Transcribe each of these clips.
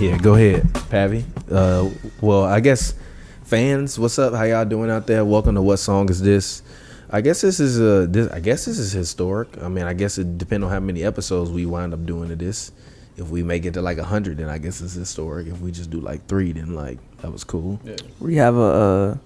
Yeah, go ahead, Pavy. Well, I guess fans, what's up? How y'all doing out there? Welcome to What Song Is This? I guess this is historic. I mean, I guess it depends on how many episodes we wind up doing to this. If we make it to like 100, then I guess it's historic. If we just do like 3, then like that was cool. Yeah. We have a.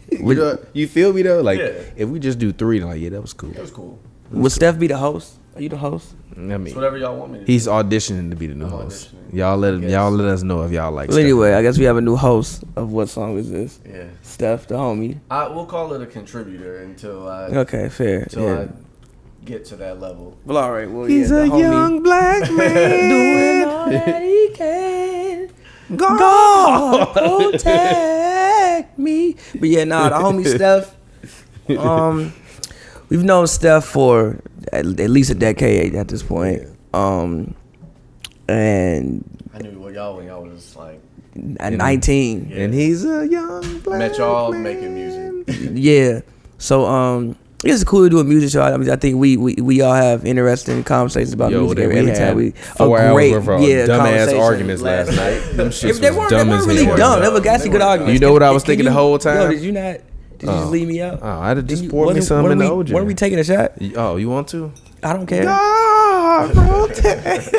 You feel me though? Like Yeah. if we just do 3, then like that was cool. That was cool. Would Steph be the host? Are you the host? I mean, It's whatever y'all want me to he's do. auditioning to be the new I'm host. auditioning. Y'all let Yes. us know if y'all like. Well, Steph. anyway, I guess we have a new host of What Song Is This? Yeah. Steph, the homie. We'll call it a contributor until I Okay, fair. I get to that level. Well, all right. Well, He's yeah, a the homie young black man doing all that he can. God protect me. But yeah, nah, the homie Steph. We've known Steph for at least a decade at this point. And I knew what y'all when y'all was like. at 19. Yeah. and he's a young black Met y'all man. making music. Yeah. So it's cool to do a music show. I mean, I think we all have interesting conversations about music we every had time we 4 hours worth of dumbass conversation arguments last night. Them shits If they was weren't, dumb they as weren't really hell. dumb. They were actually good arguments. You know what I was Can thinking the you- whole time? Yo, did you not? Did you just leave me out? Oh, I'd have just poured me some in the OJ. What are we taking a shot? Oh, you want to? I don't care. God, protect.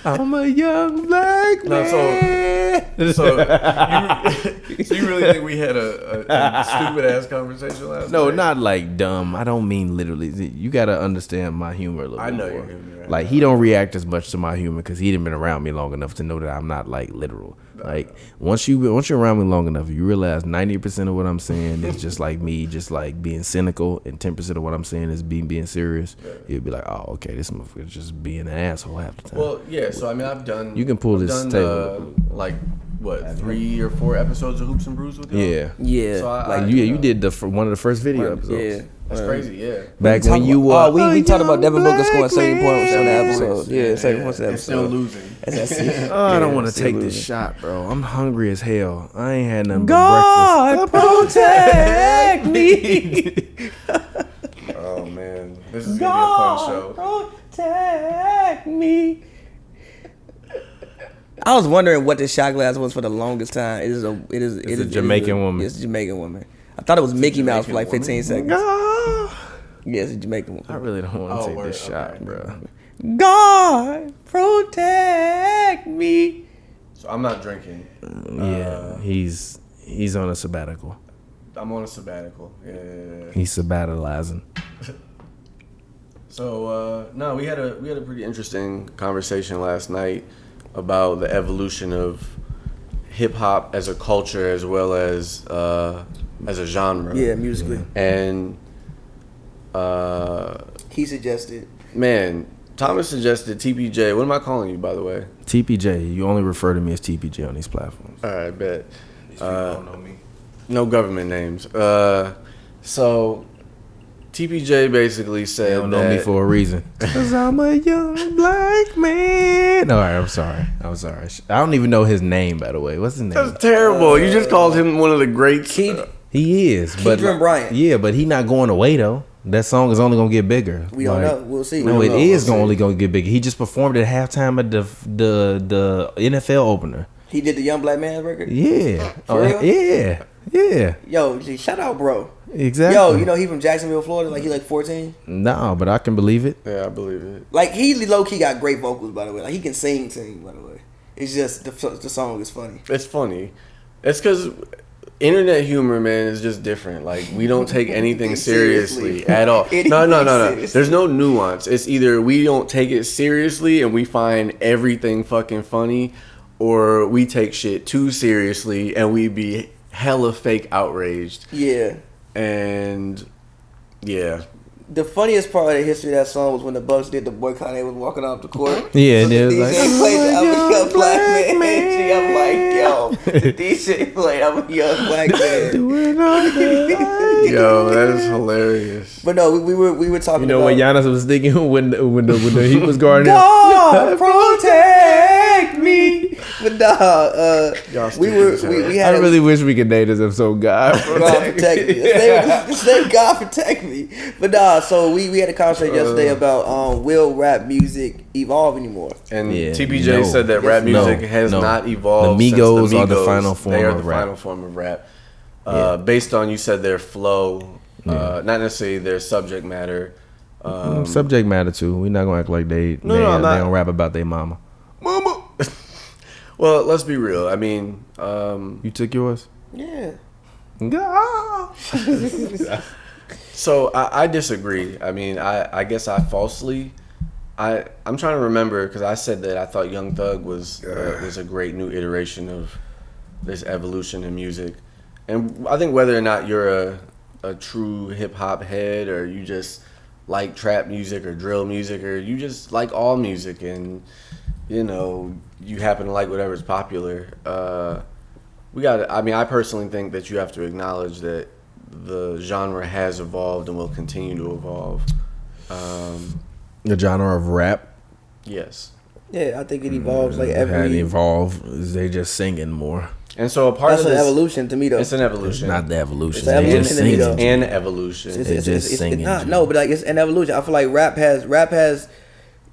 I'm a young black No, man. So you really think we had a stupid ass conversation last night? No, not like dumb. I don't mean literally. You gotta understand my humor a little I bit know more. your humor right Like now. he don't react as much to my humor because he didn't been around me long enough to know that I'm not like literal. Like once you're around me long enough, you realize 90% of what I'm saying is just like me, just like being cynical, and 10% of what I'm saying is being serious. You'll be like, oh, okay, this motherfucker's just being an asshole half the time. Well, yeah. So I mean, I've done. You can pull I've this done, table. like what 3 or 4 episodes of Hoops and Brews with y'all? yeah. Yeah. So Like you did one of the first video episodes. Yeah. That's crazy. Yeah. Back when you were. we talked about Devin Booker scoring 70 points on the man. episode. Yeah, 70 points on the And still episode. losing. That's Oh, I don't Yeah, want to still take losing. this shot, bro. I'm hungry as hell. I ain't had nothing but God protect me. Oh man, this is gonna be a fun show. Protect me. I was wondering what the shot glass was for the longest time. It is a Jamaican woman. It's a Jamaican woman. I thought it was Mickey Mouse for like Jamaican 15 seconds. breakfast. Yeah, it's a Jamaican woman. I really don't want to Oh, take word, this shot, okay. bro. God protect me. So I'm not drinking. Yeah, he's on a sabbatical. I'm on a sabbatical. Yeah. He's sabbaticalizing. So no, we had a pretty interesting conversation last night about the evolution of hip hop as a culture as well as a genre. Yeah, musically. And He suggested. man, Thomas suggested TPJ. What am I calling you, by the way? TPJ. You only refer to me as TPJ on these platforms. All right, bet. These people don't know me. No government names. So TPJ basically They said don't know me that- for a reason. Cause I'm a young black man. All right, I'm sorry. I don't even know his name, by the way. What's his name? That's terrible. You just called him one of the greats. He is, but Kedron Bryant. Yeah, but he not going away though. That song is only gonna get bigger. We don't know. We'll see. No, We it don't know. is We'll see. only gonna get bigger. He just performed at halftime at the NFL opener. He did the Young Black Man record. Yeah. For real? Yeah. Yeah. Yo, shout out, bro. Exactly. Yo, you know he from Jacksonville, Florida. Like he like 14. No, but I can believe it. Yeah, I believe it. Like he low key got great vocals, by the way. Like he can sing. By the way, it's just the song is funny. It's funny. It's because internet humor, man, is just different. Like we don't take anything seriously Seriously. at all. Anything No. seriously. There's no nuance. It's either we don't take it seriously and we find everything fucking funny, or we take shit too seriously and we be hella fake outraged. Yeah. And yeah. The funniest part of the history of that song was when the Bucks did the boycott. They was walking off the court. Yeah, and the it was DJ like, played the I'm a young black man. man. I'm like, yo, the DJ played I'm a young black man. Yo, that is hilarious. But no, we were talking. You know about, what Giannis was thinking when the Heat was guarding him? God protect me. But nah, Y'all we had I really wish we could name this episode God. God protect me. His name God protect me. But nah, So we had a conversation yesterday about will rap music evolve anymore? And TPJ said that rap music has not evolved. The Migos, since the Migos are the final form they are of the rap. final form of rap. Based on, you said, their flow, not necessarily their subject matter. Subject matter too. We're not gonna act like they don't rap about their mama. Mama. Well, let's be real. I mean, You took yours? Yeah. So I disagree. I mean, I guess I'm trying to remember, because I said that I thought Young Thug was a great new iteration of this evolution in music, and I think whether or not you're a true hip hop head, or you just like trap music or drill music, or you just like all music, and you happen to like whatever's popular. I personally think that you have to acknowledge that the genre has evolved and will continue to evolve. The genre of rap. Yes. Yeah, I think it evolves like Had every. evolved. They just singing more. And so a part That's of an this, evolution to me, though. it's an evolution. Not the evolution. It's an They just evolution to me, singing. though. An evolution. They just singing. No, but like it's an evolution. I feel like rap has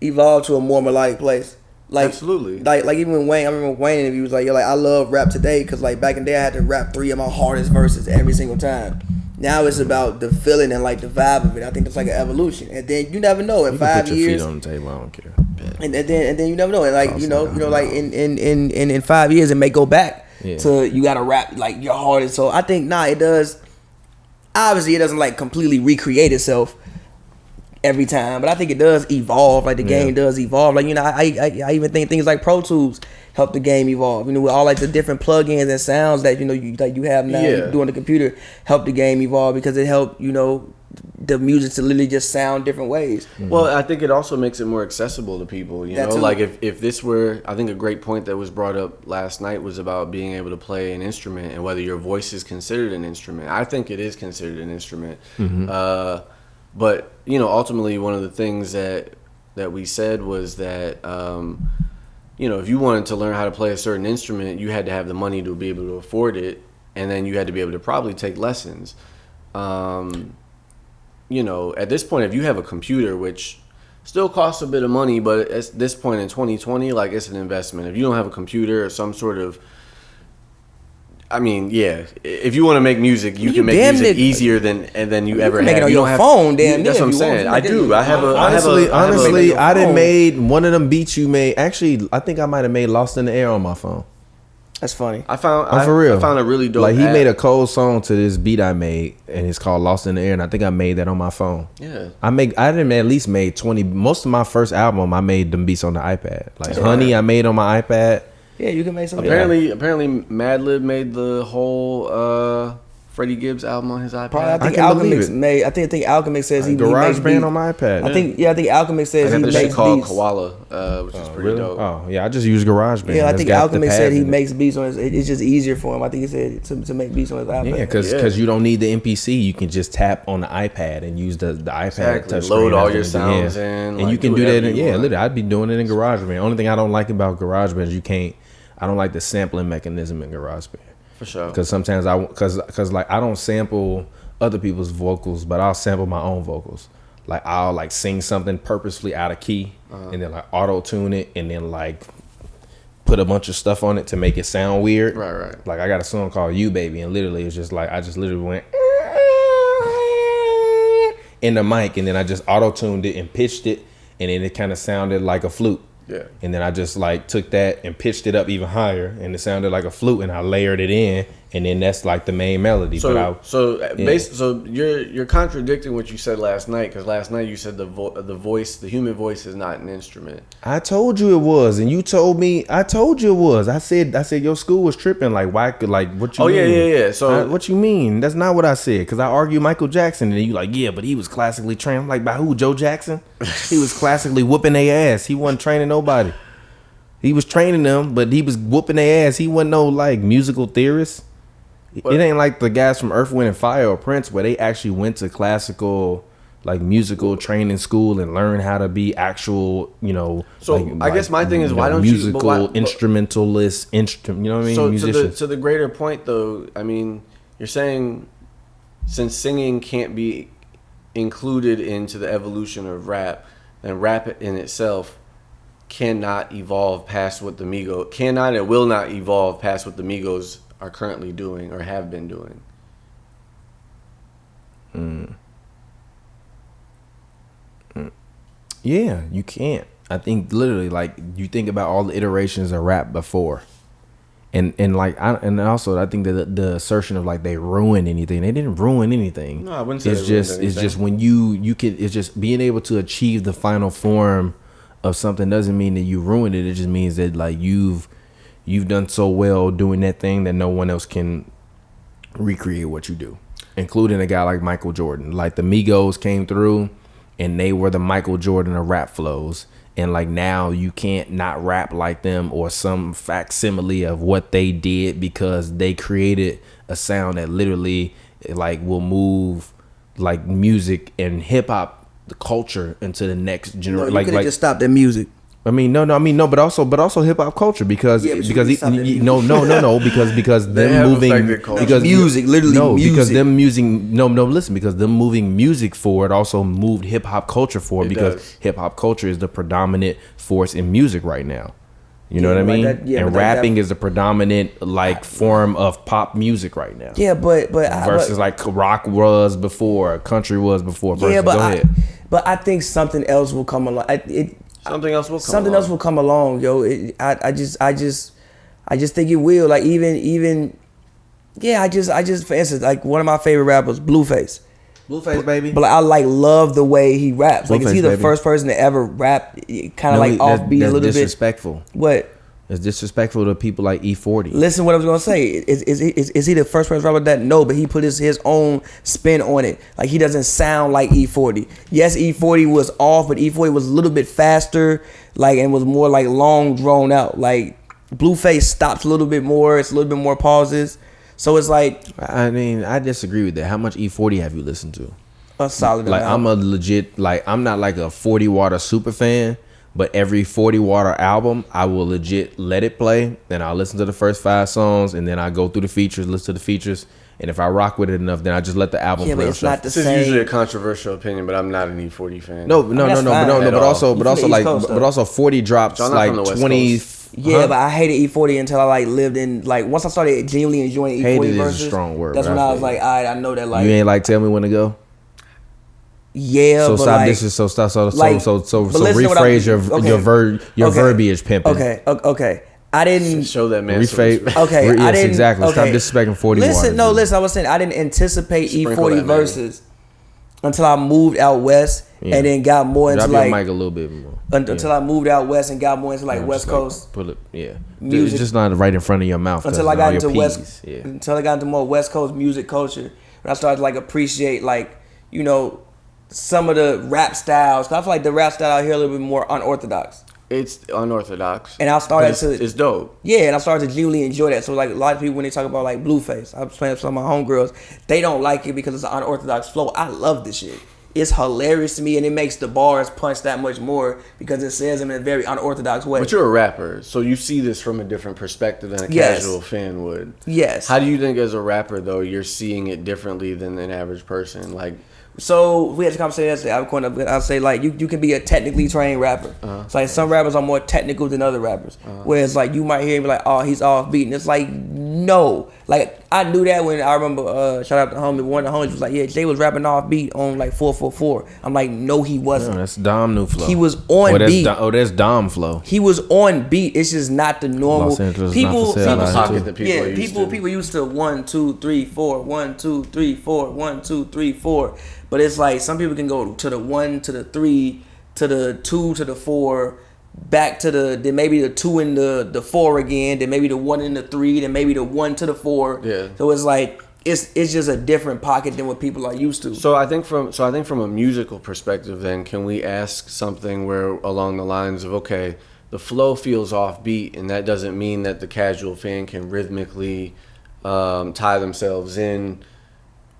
evolved to a more melodic place. Like, Absolutely. Like even when Wayne, I remember Wayne, and he was like, "Yo, like I love rap today," because like back in the day I had to rap 3 of my hardest verses every single time. Now it's about the feeling and like the vibe of it. I think it's like an evolution, and then you never know in You can 5 put your years. feet on the table. I don't care. And then you never know, and like like in 5 years it may go back to you gotta rap like your hardest. So I think it does. Obviously, it doesn't like completely recreate itself every time, but I think it does evolve. Like the game does evolve. Like I even think things like Pro Tools help the game evolve. With all like the different plugins and sounds that you have now doing the computer help the game evolve, because it helped the music to literally just sound different ways. Well, I think it also makes it more accessible to people. That too. Like if this were, I think a great point that was brought up last night was about being able to play an instrument and whether your voice is considered an instrument. I think it is considered an instrument. But ultimately, one of the things that we said was that if you wanted to learn how to play a certain instrument, you had to have the money to be able to afford it, and then you had to be able to probably take lessons. At this point, if you have a computer, which still costs a bit of money, but at this point in 2020, like, it's an investment. If you don't have a computer or some sort of, if you want to make music, you can make music easier than you ever make had. it on You your don't have phone, damn. That's near what I'm if you saying. want. I do. I have a Honestly, I done phone. made one of them beats you made. Actually, I think I might have made "Lost in the Air" on my phone. That's funny. I'm for real. I found a really dope. Like he app. made a cold song to this beat I made, and it's called "Lost in the Air," and I think I made that on my phone. Yeah. I didn't at least made 20. Most of my first album, I made them beats on the iPad. Like "Honey," I made on my iPad. Yeah, you can make something. Apparently, Madlib made the whole Freddie Gibbs album on his iPad. Probably, I think can believe Alchemix it. made. I think Alchemix says he makes GarageBand beats. on my iPad. I think Alchemix says I he got this shit makes called beats. Koala, which is pretty dope. Oh yeah, I just use GarageBand. Yeah, I It's think got the Alchemix pads said he in it. makes beats on his. It's just easier for him. I think he said to make beats on his iPad. Yeah, because you don't need the MPC. You can just tap on the iPad and use the iPad Exactly. touch Load screen all as your the- sounds yeah. in, and like, you can do do that. whatever you want. Literally, I'd be doing it in GarageBand. Only thing I don't like about GarageBand is you can't. I don't like the sampling mechanism in GarageBand. For sure. Because sometimes because like I don't sample other people's vocals, but I'll sample my own vocals. Like I'll like sing something purposefully out of key, and then like auto tune it, and then like put a bunch of stuff on it to make it sound weird. Right. Like I got a song called "You Baby," and literally it's just like I just literally went in the mic, and then I just auto tuned it and pitched it, and then it kind of sounded like a flute. Yeah. And then I just like took that and pitched it up even higher, and it sounded like a flute, and I layered it in, and then that's like the main melody. So you're contradicting what you said last night, because last night you said the human voice is not an instrument. I told you it was, and you told me I told you it was. I said your school was tripping. Like why? Like what you? mean? Yeah. So what you mean? That's not what I said. Because I argued Michael Jackson, and you like, yeah, but he was classically trained. I'm like, by who? Joe Jackson? He was classically whooping their ass. He wasn't training nobody. He was training them, but he was whooping their ass. He wasn't no like musical theorist. It ain't like the guys from Earth, Wind and Fire or Prince, where they actually went to classical like musical training school and learn how to be actual, So I guess my thing is, why don't musical instrumentalists, you know what I mean? So musicians. to the greater point, though, I mean, you're saying since singing can't be included into the evolution of rap, and rap in itself cannot evolve past what the Migos cannot and will not evolve past what the Migos are currently doing or have been doing. Yeah, you can't. I think literally, like, you think about all the iterations of rap before, and also I think that the assertion of like they ruined anything. They didn't ruin anything. No, I wouldn't say it's just when you can. It's just being able to achieve the final form of something doesn't mean that you ruined it. It just means that like you've done so well doing that thing that no one else can recreate what you do, including a guy like Michael Jordan. Like the Migos came through, and they were the Michael Jordan of rap flows. And like now you can't not rap like them or some facsimile of what they did, because they created a sound that literally like will move like music and hip hop, the culture, into the next generation. No, you could have just stopped the music. But also hip hop culture, because because them moving because music because them moving music forward also moved hip hop culture forward, because hip hop culture is the predominant force in music right now. You know what I mean? And rapping is the predominant like form of pop music right now. Yeah, but versus like rock was before, country was before. Yeah, but I think something else will come along. Something else will come along, yo. I just think it will. Like even I just for instance, like one of my favorite rappers, Blueface, baby. But I like love the way he raps. Like, is he the first person to ever rap kind of like offbeat a little bit? Disrespectful. What? It's disrespectful to people like E40. Listen, what I was gonna say is he the first person rapper that? No, but he put his own spin on it. Like, he doesn't sound like E40. Yes, E40 was off, but E40 was a little bit faster, like, and was more like long drawn out. Like Blueface stops a little bit more. It's a little bit more pauses. So it's like, I mean, I disagree with that. How much E40 have you listened to? A solid amount. I'm a legit, like, I'm not like a 40 Water super fan, but every 40 Water album, I will legit let it play, then I'll listen to the first 5 songs, and then I go through the features, listen to the features, and if I rock with it enough, then I just let the album play. But it's not the this same. is usually a controversial opinion, but I'm not an E40 fan. But also 40 drops like 20. Yeah, but I hated E40 until I like lived in, like, once I started genuinely enjoying E40 hated verses. Is a strong word. That's when I was like, all right, I know that, like, you ain't like tell me when to go. Yeah, so but stop like, this is so rephrase your verbiage pimping. Okay. I didn't show that man. Okay, I didn't exactly. Stop disrespecting 40. Listen, I was saying I didn't anticipate E40 verses until I moved out west, and then got more into drop your mic a little bit more. Until I moved out west and got more into like West Coast. Pull it, music. It's just not right in front of your mouth. Until I got into until I got into more West Coast music culture, and I started to like appreciate, like, you know, some of the rap styles. 'Cause I feel like the rap style out here a little bit more unorthodox. It's unorthodox. And I started it's dope. Yeah, and I started to genuinely enjoy that. So like a lot of people, when they talk about like Blueface, I was playing with some of my homegirls, they don't like it because it's an unorthodox flow. I love this shit. It's hilarious to me, and it makes the bars punch that much more because it says them in a very unorthodox way. But you're a rapper, so you see this from a different perspective than a casual fan would. Yes. How do you think as a rapper, though, you're seeing it differently than an average person? Like, so we had this conversation yesterday. I'll say, like, you can be a technically trained rapper. It's like some rappers are more technical than other rappers. Whereas like you might hear him be like, oh, he's off beat, and it's like, no. Like, I knew that when I remember shout out to homie, one of the homies was like, yeah, Jay was rapping off beat on like 444. I'm like, no, he wasn't. No, that's Dom new flow. He was on beat. That's Dom flow. He was on beat. It's just not the normal. People used to 1 2 3 4 1 2 3 4 1 2 3 4. But it's like some people can go to the 1 to the 3 to the 2 to the 4, back to then maybe the 2 and the 4 again, then maybe the 1 and the 3, then maybe the 1 to the 4. Yeah. So it's like it's just a different pocket than what people are used to. So I think from a musical perspective, then can we ask something where along the lines of, okay, the flow feels offbeat, and that doesn't mean that the casual fan can rhythmically tie themselves in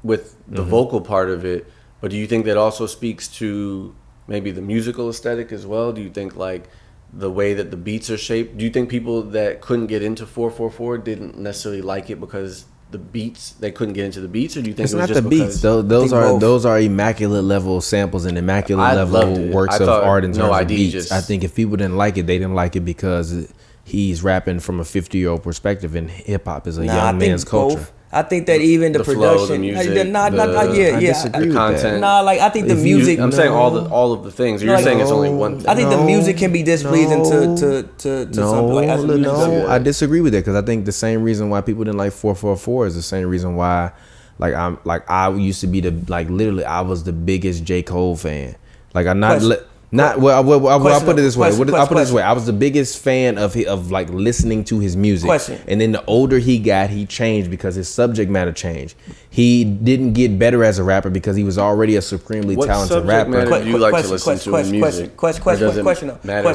with the vocal part of it. But do you think that also speaks to maybe the musical aesthetic as well? Do you think like the way that the beats are shaped? Do you think people that couldn't get into 444 didn't necessarily like it because the beats, they couldn't get into the beats, or do you think It's it was not just the beats. Those are immaculate level samples and immaculate level works of art in terms of beats. I think if people didn't like it, they didn't like it because he's rapping from a 50-year-old perspective, and hip hop is a young man's culture. Both. I think that even the production, flow, the music, I disagree with content. Nah, like I think the music. I'm saying all of the things. You're saying it's only one thing. I think the music can be displeasing to something like as a music. I disagree with that because I think the same reason why people didn't like 444 is the same reason why, I used to be literally I was the biggest J. Cole fan. Like I'm not. I'll put it this way. I'll put it this way. I was the biggest fan of listening to his music. And then the older he got, he changed because his subject matter changed. He didn't get better as a rapper because he was already a supremely talented rapper. What subject matter do you like to listen to in music? Question. Go ahead.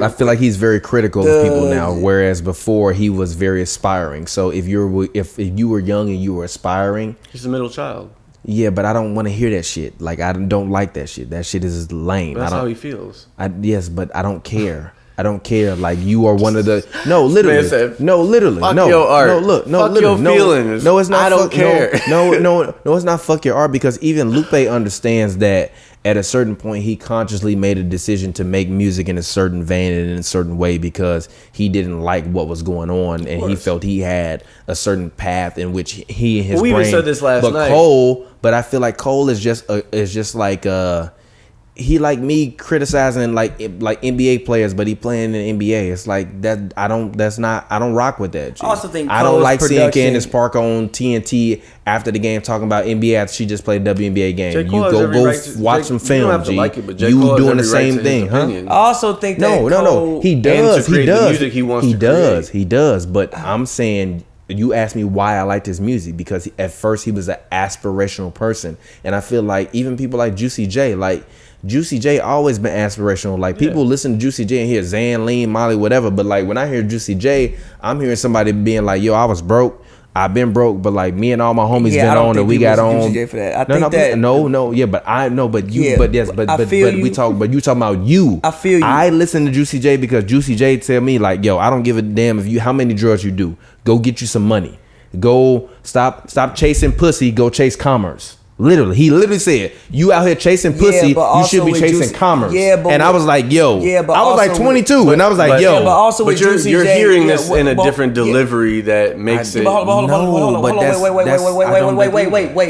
I feel like he's very critical of people now, whereas before he was very aspiring. So if you were young and you were aspiring, he's a middle child. Yeah, but I don't want to hear that shit. Like, I don't like that shit. That shit is lame. That's how he feels. Yes, but I don't care. I don't care. Like, you are one of the... No, literally. Said, no, literally. Fuck no, your art. No, look. No, fuck literally. Your feelings. No, it's not. I don't care. No, it's not fuck your art because even Lupe understands that at a certain point, he consciously made a decision to make music in a certain vein and in a certain way because he didn't like what was going on and he felt he had a certain path in which he and his brain. We even said this last night. But I feel like Cole is just like he like me criticizing like NBA players, but he playing in the NBA. It's like that. I don't rock with that. I also think I don't like seeing Candace Parker on TNT after the game talking about NBA after she just played a WNBA game. You go watch some film. You don't have to like it, but J. You Cole doing the has every same right to his thing, huh? opinion. I also think that No. He does. The music he wants to create. He does. But I'm saying. You asked me why I liked his music because at first he was an aspirational person, and I feel like even people like Juicy J, always been aspirational. Like people listen to Juicy J and hear Zan, Lean, Molly, whatever. But like when I hear Juicy J, I'm hearing somebody being like, "Yo, I was broke. I've been broke, but like me and all my homies been on and we got on." Juicy J for that. But you talking about you. I feel you. I listen to Juicy J because Juicy J tell me like, "Yo, I don't give a damn how many drugs you do. Go get you some money. Go stop chasing pussy. Go chase commerce." Literally, he literally said, "You out here chasing pussy, you should be chasing commerce." And I was like, "Yo," I was like 22, and I was like, "Yo." But also with Juicy J, you're hearing this in a different delivery that makes it. Hold on.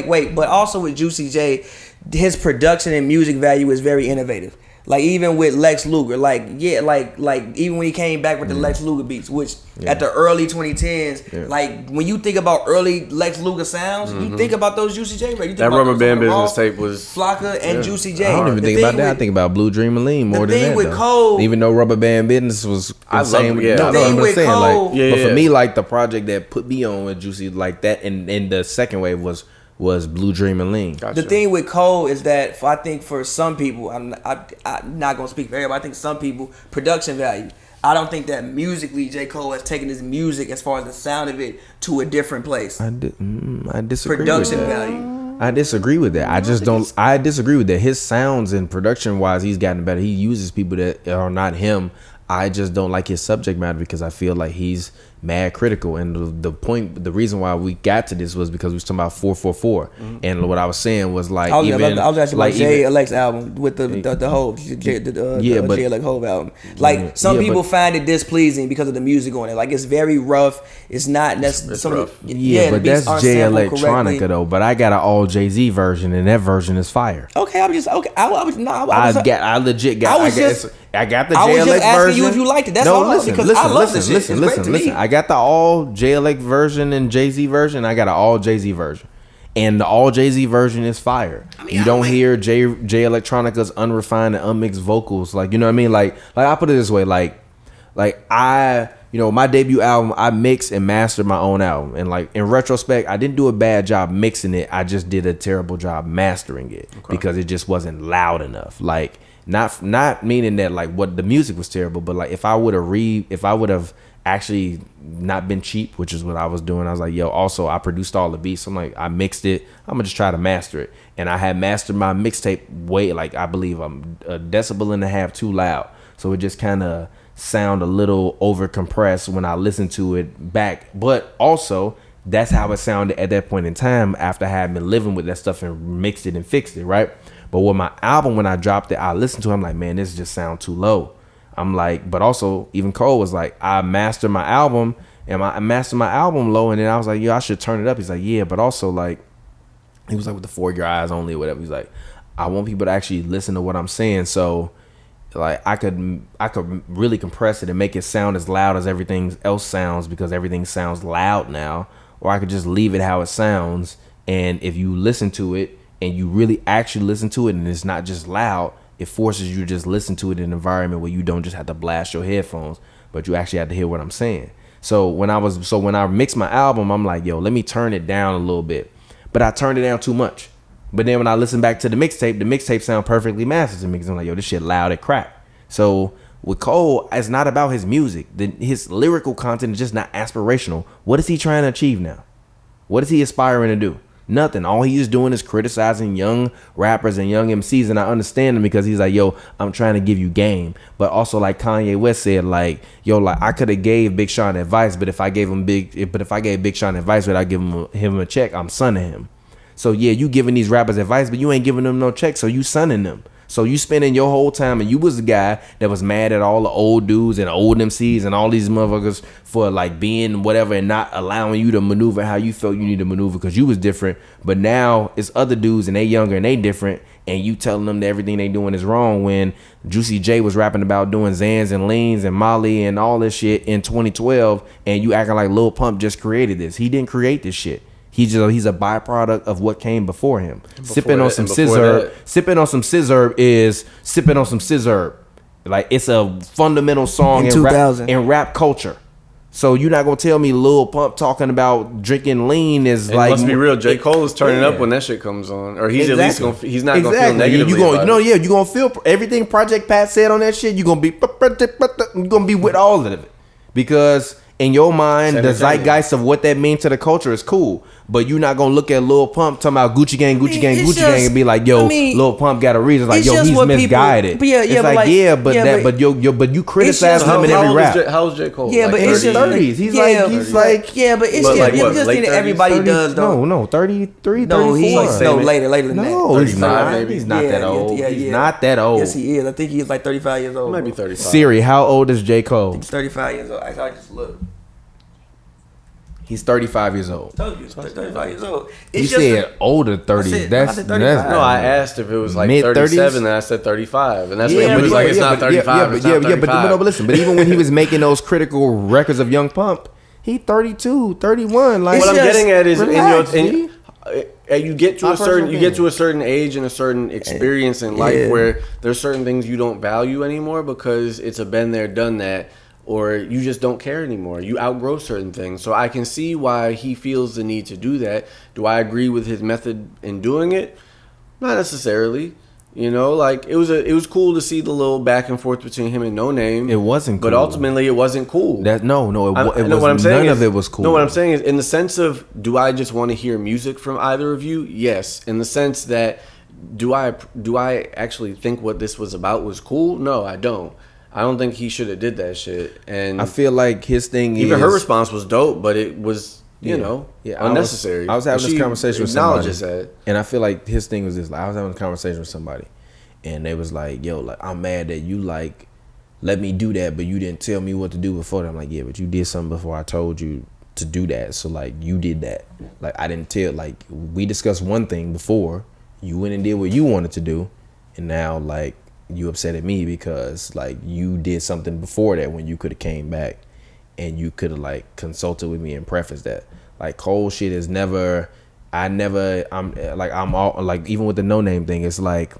Wait. But also with Juicy J, his production and music value is very innovative. Like even with Lex Luger, like even when he came back with the Lex Luger beats, which at the early 2010s, like when you think about early Lex Luger sounds, you think about those Juicy J. Right? That Rubber Band Business tape was Flocka and Juicy J. I don't even think about that. I think about Blue Dream and Lean more than that. With Cole, even though Rubber Band Business was insane. But for me, like the project that put me on with Juicy like that, and the second wave was Blue Dream and Lean. Gotcha. The thing with Cole is that I think for some people, I'm not gonna speak for everybody. I think some people, production value. I don't think that musically J. Cole has taken his music as far as the sound of it to a different place. I disagree. Production with that. value. I disagree with that. I disagree with that. His sounds and production wise, he's gotten better. He uses people that are not him. I just don't like his subject matter because I feel like he's mad critical. And the reason why we got to this was because we was talking about 444. And what I was saying was like, I was actually like J. Alex album with the whole J. Alex Hove album. Like some people find it displeasing because of the music on it. Like it's very rough. It's not necessarily. But that's J. Electronica though. But I got an all Jay-Z version, and that version is fire. Okay, I was I got the JLX version. I was just asking you if you liked it. That's all. Because I love this shit. Listen. I got the all JLX version and Jay-Z version. I got an all Jay-Z version. And the all Jay-Z version is fire. You don't hear J Electronica's unrefined and unmixed vocals. Like, you know what I mean? Like I put it this way. Like I, my debut album, I mixed and mastered my own album. And like in retrospect, I didn't do a bad job mixing it. I just did a terrible job mastering it because it just wasn't loud enough. Like, not meaning that like what the music was terrible, but like if I would have actually not been cheap, which is what I was doing, I was like, yo, also I produced all the beats. I'm like, I mixed it. I'm gonna just try to master it. And I had mastered my mixtape way, like I believe I'm a decibel and a half too loud. So it just kind of sound a little over compressed when I listen to it back. But also, that's how it sounded at that point in time after I had been living with that stuff and mixed it and fixed it, right? But with my album, when I dropped it, I listened to it, I'm like, man, this just sound too low. I'm like, but also, even Cole was like, I mastered my album, and I mastered my album low, and then I was like, I should turn it up. He's like, yeah, but also, like, he was like, with the For Your Eyes only or whatever. He's like, I want people to actually listen to what I'm saying, so like I could really compress it and make it sound as loud as everything else sounds, because everything sounds loud now. Or I could just leave it how it sounds, and if you listen to it and you really actually listen to it and it's not just loud, it forces you to just listen to it in an environment where you don't just have to blast your headphones, but you actually have to hear what I'm saying. So when I mixed my album, I'm like, yo, let me turn it down a little bit. But I turned it down too much. But then when I listen back to the mixtape sound perfectly mastered to me, because I'm like, yo, this shit loud and crack. So with Cole, it's not about his music. His lyrical content is just not aspirational. What is he trying to achieve now? What is he aspiring to do? Nothing. All he is doing is criticizing young rappers and young MCs, and I understand him, because he's like, yo, I'm trying to give you game. But also, like Kanye West said, like, yo, like I could have gave Big Sean advice, but if I gave Big Sean advice without giving him a check, I'm sunning him. So yeah, you giving these rappers advice, but you ain't giving them no check, so you sunning them. So you spending your whole time, and you was the guy that was mad at all the old dudes and old MCs and all these motherfuckers for like being whatever and not allowing you to maneuver how you felt you need to maneuver because you was different. But now it's other dudes and they younger and they different, and you telling them that everything they doing is wrong, when Juicy J was rapping about doing Xans and Leans and Molly and all this shit in 2012, and you acting like Lil Pump just created this. He didn't create this shit. He's a byproduct of what came before him. Sipping on some scissor is sipping on some scissor. Like, it's a fundamental song in rap culture. So you're not gonna tell me Lil Pump talking about drinking lean is it like. Let's be real. J. Cole is turning up when that shit comes on, or he's at least he's not gonna feel negatively. You're gonna feel everything Project Pat said on that shit. You're gonna be with all of it, because in your mind, the zeitgeist of what that means to the culture is cool. But you're not gonna look at Lil Pump talking about Gucci Gang, and be like, yo, Lil Pump got a reason. Like, yo, he's misguided. But you criticize him in every rap. How old is J. Cole? Yeah, but it's his 30s. He's everybody does though. No, 33, no, 34. Later than that. No, he's not. He's not that old. He's not that old. Yes, he is. I think he's like 35 years old. He might be 35. Siri, how old is J. Cole? He's 35 years old. I just look. He's 35 years old. I told you, 35 years old. You said older 30s. That's 35. No, I asked if it was like mid-30s? 37, and I said 35, and that's when he was like, it's not 35. But listen. But even when he was making those critical records of Young Pump, he 32, 31. Like, what I'm getting at is, relax, you get to a certain age and a certain experience in life where there's certain things you don't value anymore because it's a been there, done that. Or you just don't care anymore. You outgrow certain things. So I can see why he feels the need to do that. Do I agree with his method in doing it? Not necessarily. You know, like it was cool to see the little back and forth between him and No Name. It wasn't cool. But ultimately it wasn't cool. None of it was cool. No, what I'm saying is, in the sense of, do I just want to hear music from either of you? Yes. In the sense that, do I actually think what this was about was cool? No, I don't. I don't think he should have did that shit. And I feel like his thing even her response was dope, but it was, unnecessary. I was having this conversation with somebody. That. And I feel like his thing was this. Like, I was having a conversation with somebody, and they was like, yo, like, I'm mad that you, like, let me do that, but you didn't tell me what to do before that. I'm like, yeah, but you did something before I told you to do that. So, like, you did that. Like, I didn't tell, like, we discussed one thing before. You went and did what you wanted to do. And now, like, you upset at me because, like, you did something before that when you could have came back and you could have, like, consulted with me and prefaced that. Like, Cole shit is never, I'm all, like, even with the No Name thing, it's like,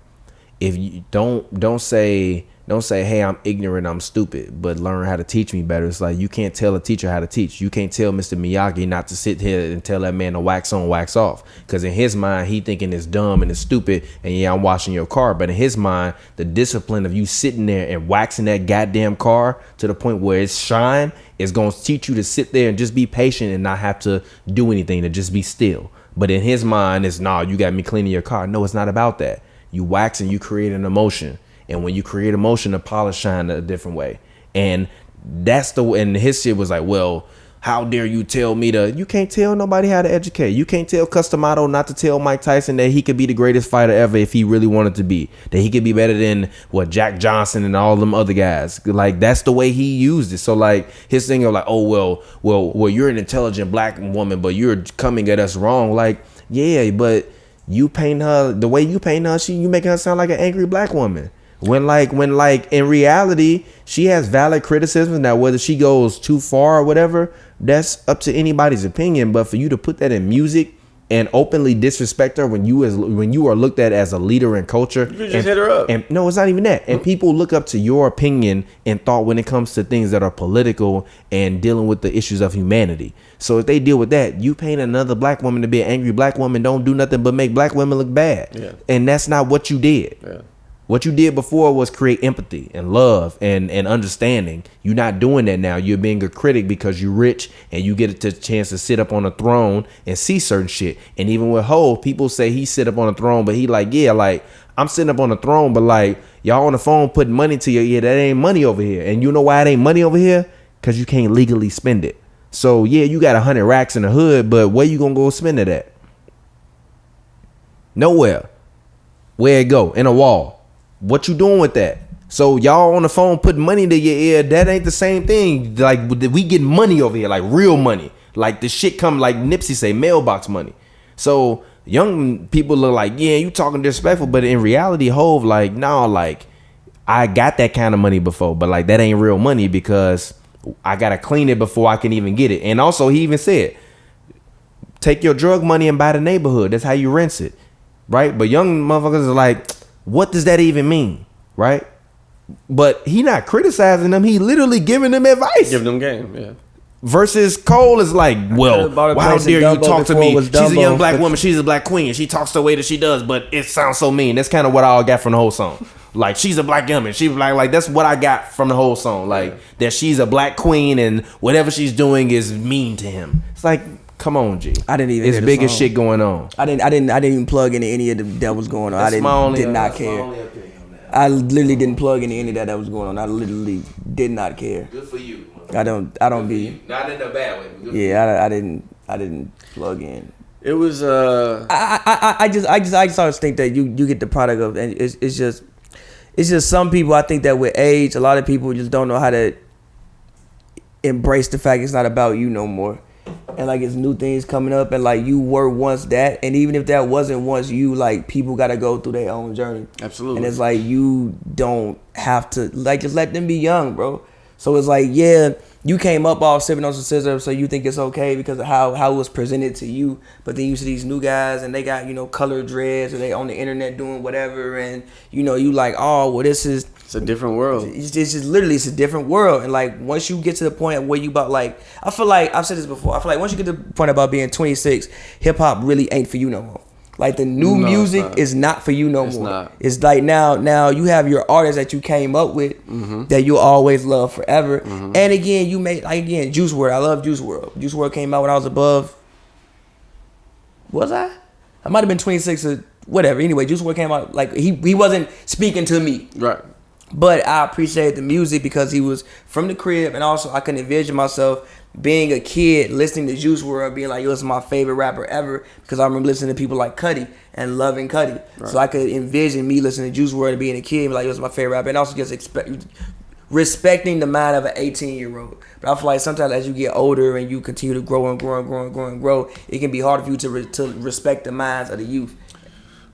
if you don't say, hey, I'm ignorant, I'm stupid, but learn how to teach me better. It's like, you can't tell a teacher how to teach. You can't tell Mr. Miyagi not to sit here and tell that man to wax on, wax off. Because in his mind, he thinking it's dumb and it's stupid, and yeah, I'm washing your car. But in his mind, the discipline of you sitting there and waxing that goddamn car to the point where it's shine is going to teach you to sit there and just be patient and not have to do anything, to just be still. But in his mind, it's, nah, you got me cleaning your car. No, it's not about that. You wax and you create an emotion. And when you create emotion, the polish shine a different way. And and his shit was like, well, how dare you tell me you can't tell nobody how to educate. You can't tell Customato not to tell Mike Tyson that he could be the greatest fighter ever if he really wanted to be. That he could be better than Jack Johnson and all them other guys. Like, that's the way he used it. So like his thing of like, oh well, you're an intelligent black woman, but you're coming at us wrong. Like, yeah, but you paint her the way you paint her, you make her sound like an angry black woman. When in reality, she has valid criticism. Now, whether she goes too far or whatever, that's up to anybody's opinion. But for you to put that in music and openly disrespect her when you are looked at as a leader in culture, you just hit her up. And no, it's not even that. And people look up to your opinion and thought when it comes to things that are political and dealing with the issues of humanity. So if they deal with that, you paint another black woman to be an angry black woman, don't do nothing but make black women look bad. Yeah. And that's not what you did. Yeah. What you did before was create empathy and love and understanding. You're not doing that now. You're being a critic because you're rich and you get a chance to sit up on a throne and see certain shit. And even with Hov, people say he sit up on a throne, but he like, yeah, like, I'm sitting up on a throne, but like, y'all on the phone putting money to your ear. That ain't money over here. And you know why it ain't money over here? Because you can't legally spend it. So yeah, you got 100 racks in the hood, but where you gonna go spend it at? Nowhere. Where it go? In a wall. What you doing with that? So y'all on the phone putting money to your ear, that ain't the same thing. Like, we get money over here, like real money. Like the shit come, like Nipsey say, mailbox money. So young people look like, yeah, you talking disrespectful, but in reality, Hov, like, no, like, I got that kind of money before, but like that ain't real money because I gotta clean it before I can even get it. And also he even said, take your drug money and buy the neighborhood. That's how you rinse it, right? But young motherfuckers are like, what does that even mean, right? But he not criticizing them. He literally giving them advice. Give them game, yeah. Versus Cole is like, well, how dare you talk to me? She's a young black woman. She's a black queen. She talks the way that she does, but it sounds so mean. That's kind of what I got from the whole song. Like, she's a black woman. She's like that's what I got from the whole song. Like, that she's a black queen and whatever she's doing is mean to him. It's like, come on, G. I didn't even. It's big as shit going on. I didn't even plug into any of the that was going on. Did not care. I literally didn't plug into any of that was going on. I literally did not care. Good for you. I don't be. Not in a bad way. Yeah, I didn't plug in. It was I just always think that you get the product of, and it's just some people. I think that with age, a lot of people just don't know how to embrace the fact it's not about you no more. And like, it's new things coming up, and like, you were once that, and even if that wasn't once you, like, people gotta go through their own journey. Absolutely. And it's like, you don't have to, like, just let them be young, bro. So it's like, yeah, you came up all sipping on some scissor, so you think it's okay because of how it was presented to you. But then you see these new guys and they got, colored dreads, or they on the internet doing whatever, and you like, oh, well, this is, it's a different world. It's just literally, it's a different world. And like, once you get to the point where you about, like, I feel like I've said this before. I feel like once you get to the point about being 26, hip hop really ain't for you no more. Like, the new music is not for you no more. Not. It's like now you have your artists that you came up with that you'll always love forever. And again, you made, like, again, Juice WRLD. I love Juice WRLD. Juice WRLD came out when I was above. Was I? I might have been 26 or whatever. Anyway, Juice WRLD came out, like, he wasn't speaking to me. Right. But I appreciate the music because he was from the crib, and also I can envision myself being a kid listening to Juice WRLD, being like, yo, this is my favorite rapper ever, because I remember listening to people like Cudi and loving Cudi. Right. So I could envision me listening to Juice WRLD and being a kid and be like, yo, this is my favorite rapper, and also just respecting the mind of an 18-year-old. But I feel like sometimes as you get older and you continue to grow and grow, it can be hard for you to respect the minds of the youth.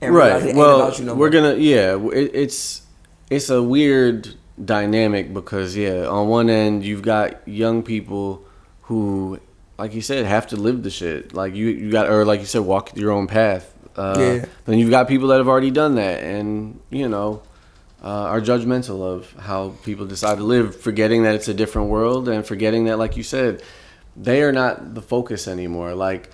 And right. Well, we're gonna, it's a weird dynamic because, on one end you've got young people who, like you said, have to live the shit. Like you got, or like you said, walk your own path. Then you've got people that have already done that, and are judgmental of how people decide to live, forgetting that it's a different world and forgetting that, like you said, they are not the focus anymore. Like,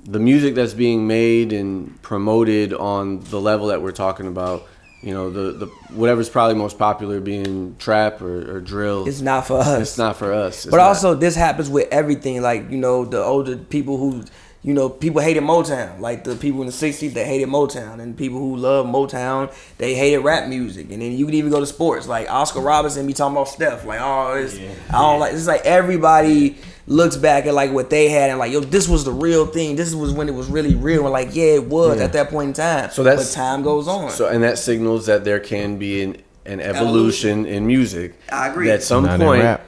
the music that's being made and promoted on the level that we're talking about, the whatever's probably most popular being trap or drill. It's not for us. It's not for us. But also, this happens with everything. Like, the older people who you know, people hated Motown. Like the people in the 60s, they hated Motown. And people who love Motown, they hated rap music. And then you can even go to sports. Like Oscar Robertson be talking about Steph. Like, oh, I don't like, it's like everybody looks back at like what they had and like, yo, this was the real thing. This was when it was really real. And like, yeah, it was at that point in time. So that's, but time goes on. So, and that signals that there can be an evolution in music. I agree. At some Not point, in rap.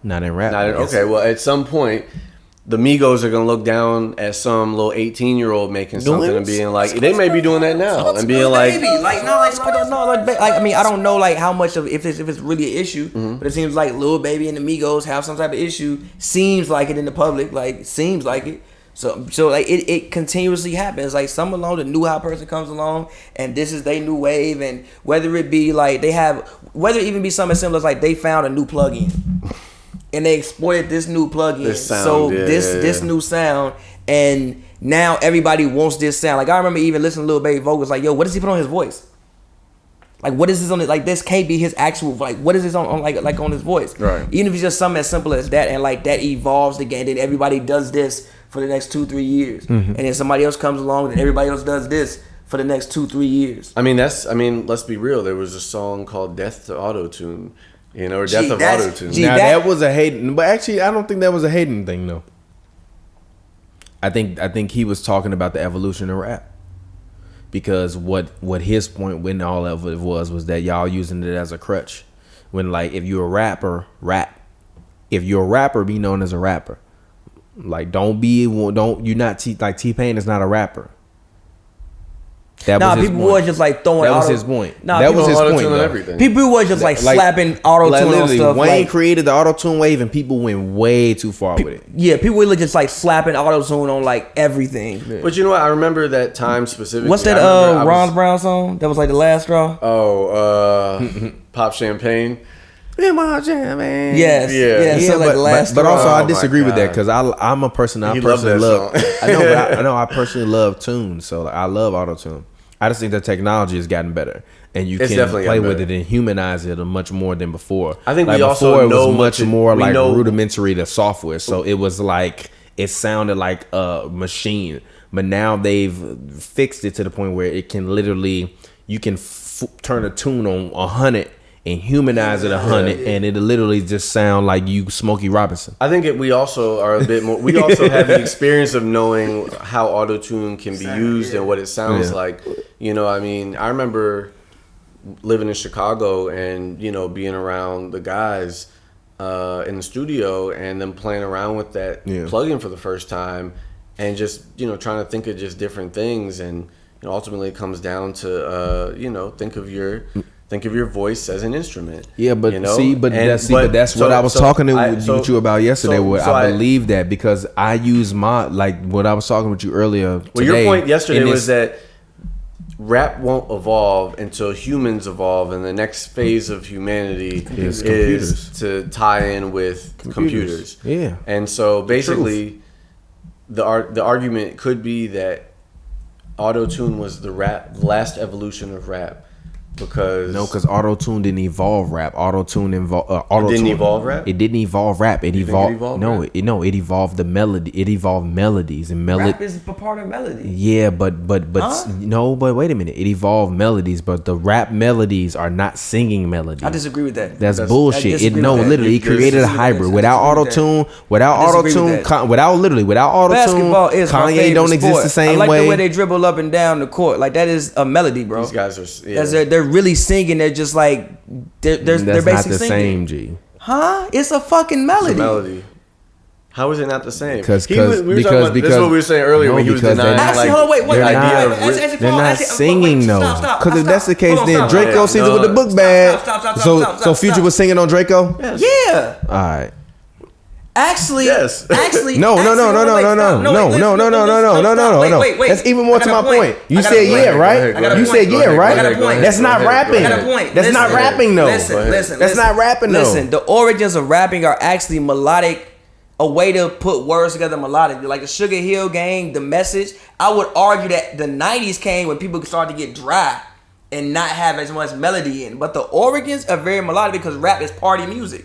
Not in rap. Okay, well, at some point, the Migos are gonna look down at some little 18-year-old making something and being like, they may be doing that now and being like, I mean, I don't know like how much of if it's really an issue, but it seems like Lil Baby and the Migos have some type of issue. Seems like it in the public, like seems like it. So like it continuously happens. Like some along the new hot person comes along and this is their new wave, and whether it be like whether it even be something as simple as like they found a new plugin and they exploited this new plugin, this new sound, and now everybody wants this sound. Like I remember even listening to Lil Baby vocals, like, yo, what does he put on his voice? Like what is this on it? Like this can't be his actual, like what is this on like on his voice? Right. Even if it's just something as simple as that, and like that evolves again, then everybody does this for the next 2-3 years, and then somebody else comes along and everybody else does this for the next 2-3 years. I mean, let's be real. There was a song called "Death to Auto-Tune," you know, or "Death of Auto-Tune." Now that was a hating, but actually, I don't think that was a hating thing though. I think he was talking about the evolution of rap, because what his point when all of it was that y'all using it as a crutch. When like if you're a rapper, rap. If you're a rapper, be known as a rapper. Like you're not T-Pain is not a rapper. People was just like throwing. That was his point. That was his point. Everything. People was just like slapping auto tune on stuff. Wayne created the auto tune wave, and people went way too far with it. Yeah, people were just like slapping auto tune on like everything. Yeah. But you know what? I remember that time specifically. What's that Ron Brown song? That was like the last straw. Pop Champagne. Yes. Yeah. But also I disagree with that, because I'm a person. I personally love. I personally love tunes, so I love auto tune. I just think the technology has gotten better, and you can play with it and humanize it much more than before. I think like we also before it know was much more like rudimentary to software, so it was like it sounded like a machine. But now they've fixed it to the point where it can literally you can turn a tune on 100 and humanize it 100, and it literally just sound like you Smokey Robinson. I think we also are a bit more. We also have the experience of knowing how auto-tune can be used and what it sounds like. You know, I mean, I remember living in Chicago and being around the guys in the studio and them playing around with that plugin for the first time, and just trying to think of just different things, and ultimately it comes down to think of your voice as an instrument. Yeah, but that's what I was talking to you about yesterday. I believe that because I use what I was talking with you earlier today. Well, your point yesterday was that rap won't evolve until humans evolve, and the next phase of humanity is to tie in with computers. Yeah. And so basically the argument could be that auto-tune was the last evolution of rap. Because auto-tune didn't evolve rap. Auto-tune didn't evolve rap? It didn't evolve rap. It evolved the melody. It evolved melodies and melody. Rap is a part of melody. Yeah, but wait a minute. It evolved melodies, but the rap melodies are not singing melodies. I disagree with that. That's bullshit. Literally, he created a hybrid without auto-tune. Without auto-tune, basketball is Kanye don't exist the same way. I like the way they dribble up and down the court. Like that is a melody, bro. These guys are. They're really singing. They're just like they're basically not the singing. same, G. Huh? It's a fucking melody. It's a melody. How is it not the same? Because this is what we were saying earlier when he was denying. Actually, hold on, wait. They're not singing though. Because if that's the case, then Draco sings it with the book bag. So Future was singing on Draco. Yeah. All right. Actually, no. Wait. That's even more to my point. You said yeah, right? You said yeah, right? That's not rapping. That's not rapping though. Listen. That's not rapping though. Listen, the origins of rapping are actually melodic. A way to put words together melodically, like the Sugar Hill Gang, the Message. I would argue that the 90s came when people started to get dry and not have as much melody in. But the origins are very melodic because rap is party music.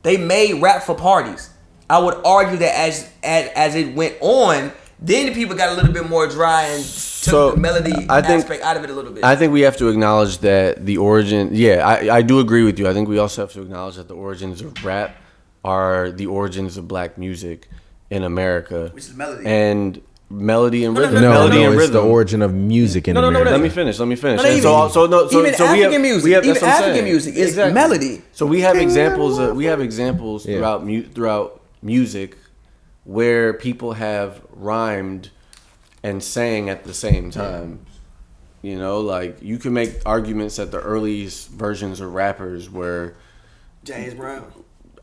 They made rap for parties. I would argue that as it went on, then the people got a little bit more dry and took the melody aspect out of it a little bit. I think we have to acknowledge that the origin. Yeah, I do agree with you. I think we also have to acknowledge that the origins of rap are the origins of black music in America, which is melody and rhythm. It's the origin of music in America. Let me finish. Even African music is melody. So we have examples throughout music where people have rhymed and sang at the same time. You know, like you can make arguments that the earliest versions of rappers were James Brown.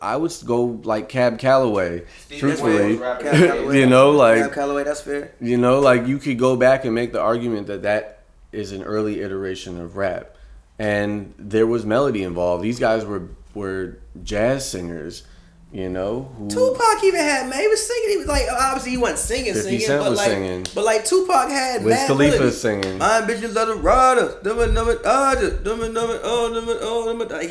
I would go like Cab Calloway, truthfully. Calloway, you know, like Cab Calloway, that's fair. You know, like you could go back and make the argument that is an early iteration of rap, and there was melody involved. These guys were jazz singers, you know. Tupac even had man, he was singing. He was like obviously he wasn't singing, 50 Cent was singing. But like Tupac had Wiz mad Khalifa melody. singing. My bitches love the riders.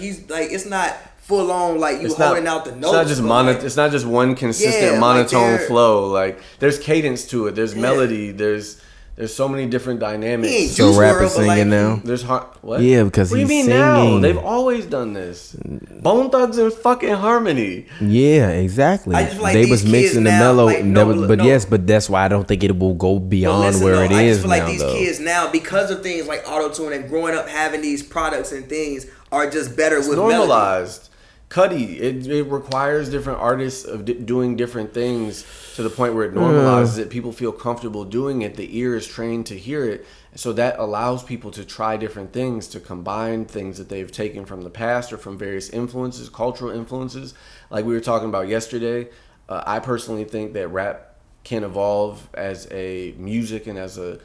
He's like it's not full on like you holding out the notes. It's not just one consistent monotone flow. Like there's cadence to it. There's melody. There's so many different dynamics. So rap is singing now. There's what? Yeah, because what do you mean singing. Now? They've always done this. Bone Thugs in fucking harmony. Yeah, exactly. I just feel like they these was mixing the now, mellow, like, yes, but that's why I don't think it will go beyond where it is now. I just feel like these kids now, because of things like auto-tune and growing up having these products and things, are just better with normalized. Cuddy, it requires different artists of doing different things to the point where it normalizes it. People feel comfortable doing it. The ear is trained to hear it. So that allows people to try different things, to combine things that they've taken from the past or from various influences, cultural influences. Like we were talking about yesterday, I personally think that rap can evolve as a music and as a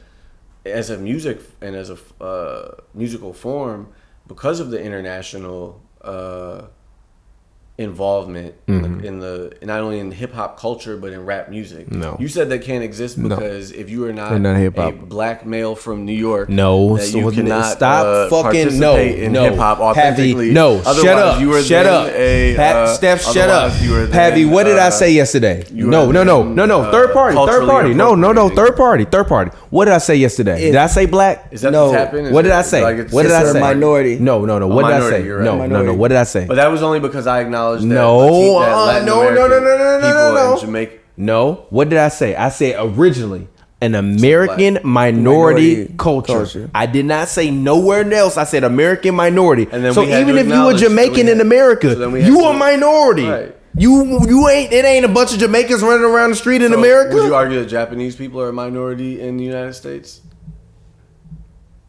musical form because of the international involvement in the not only in hip hop culture but in rap music. No, you said that can't exist because if you are not a black male from New York, that you cannot stop fucking in hip hop authentically. Shut up. Steph, shut up. Pavy, what did I say yesterday? No. Third party. No. Third party. What did I say yesterday? Did I say black? Is that the tap-in? What did I say? What did I say? Minority. No. What did I say? No. What did I say? But that was only because I acknowledged that no. people in Jamaica. No. What did I say? I said originally an American minority culture. I did not say nowhere else. I said American minority. And then so even if you were Jamaican in America, you a minority. Right. You ain't. It ain't a bunch of Jamaicans running around the street in America. Would you argue that Japanese people are a minority in the United States?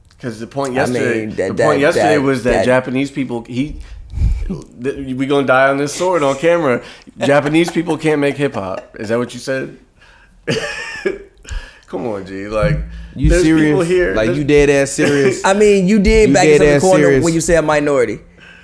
Because the point yesterday was that Japanese people. We gonna die on this sword on camera. Japanese people can't make hip hop. Is that what you said? Come on, G. Like you serious? Here. Like you dead ass serious? I mean, you did back yourself in the corner when you said minority.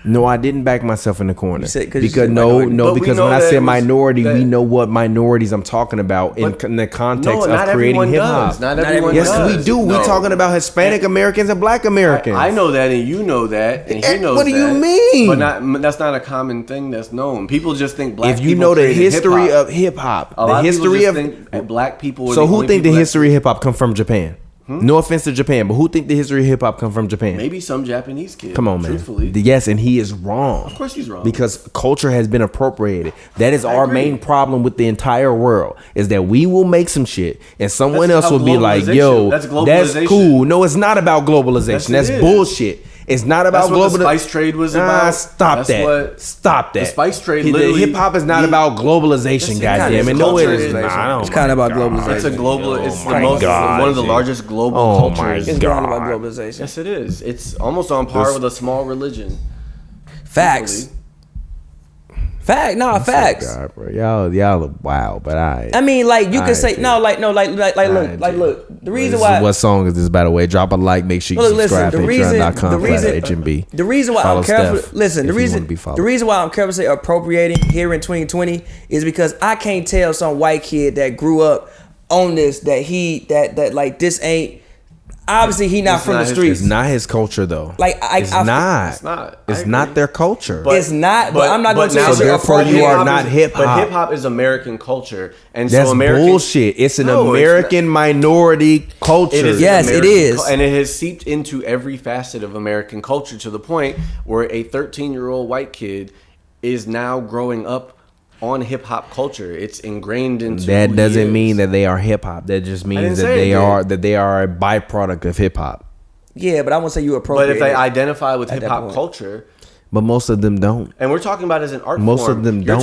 No, I didn't back myself in the corner. Because when I said minority, we know what minorities I'm talking about in the context of creating hip hop. Not everyone does. Yes, we do. No. We're talking about Hispanic Americans and Black Americans. I know that, and you know that, and he knows that. What do you mean? But that's not a common thing that's known. People just think black. If you know the history of hip hop, the history of black people. So who think the history of hip hop come from Japan? No offense to Japan, but who think the history of hip hop come from Japan? Maybe some Japanese kid. Come on, man. Truthfully. Yes, and he is wrong. Of course he's wrong. Because culture has been appropriated. That is our main problem with the entire world, is that we will make some shit and someone else will be like, yo, that's cool. No, it's not about globalization. That's bullshit. It's not about global. The spice trade was about. Stop that. The spice trade. Hip hop is not about globalization. Goddamn it! No, it is not. It's kind of about globalization. It's a global. It's one of the largest global cultures. It's kind of about globalization. Yes, it is. It's almost on par with a small religion. Facts. Facts. God, bro. Y'all are wild, but I mean, like you can say look. The reason why. What song is this, by the way? Drop a like. Make sure you subscribe. Patreon.com/HNB. The reason why I'm careful. Listen, the reason why I'm careful to say appropriating here in 2020 is because I can't tell some white kid that grew up on this that like this ain't. Obviously, he not from the streets. It's not his culture though. Like it's not. It's not their culture. It's not. But I'm not going to say. So therefore, you are not hip hop. But hip hop is American culture, and that's so American bullshit. It's an American minority culture. Yes, it is, and it has seeped into every facet of American culture to the point where a 13-year-old white kid is now growing up on hip hop culture. It's ingrained into. That doesn't mean that they are hip hop. That just means that they are a byproduct of hip hop. Yeah, but I won't say you appropriate. But if they identify with hip hop culture, but most of them don't. And we're talking about as an art form. Most of them don't.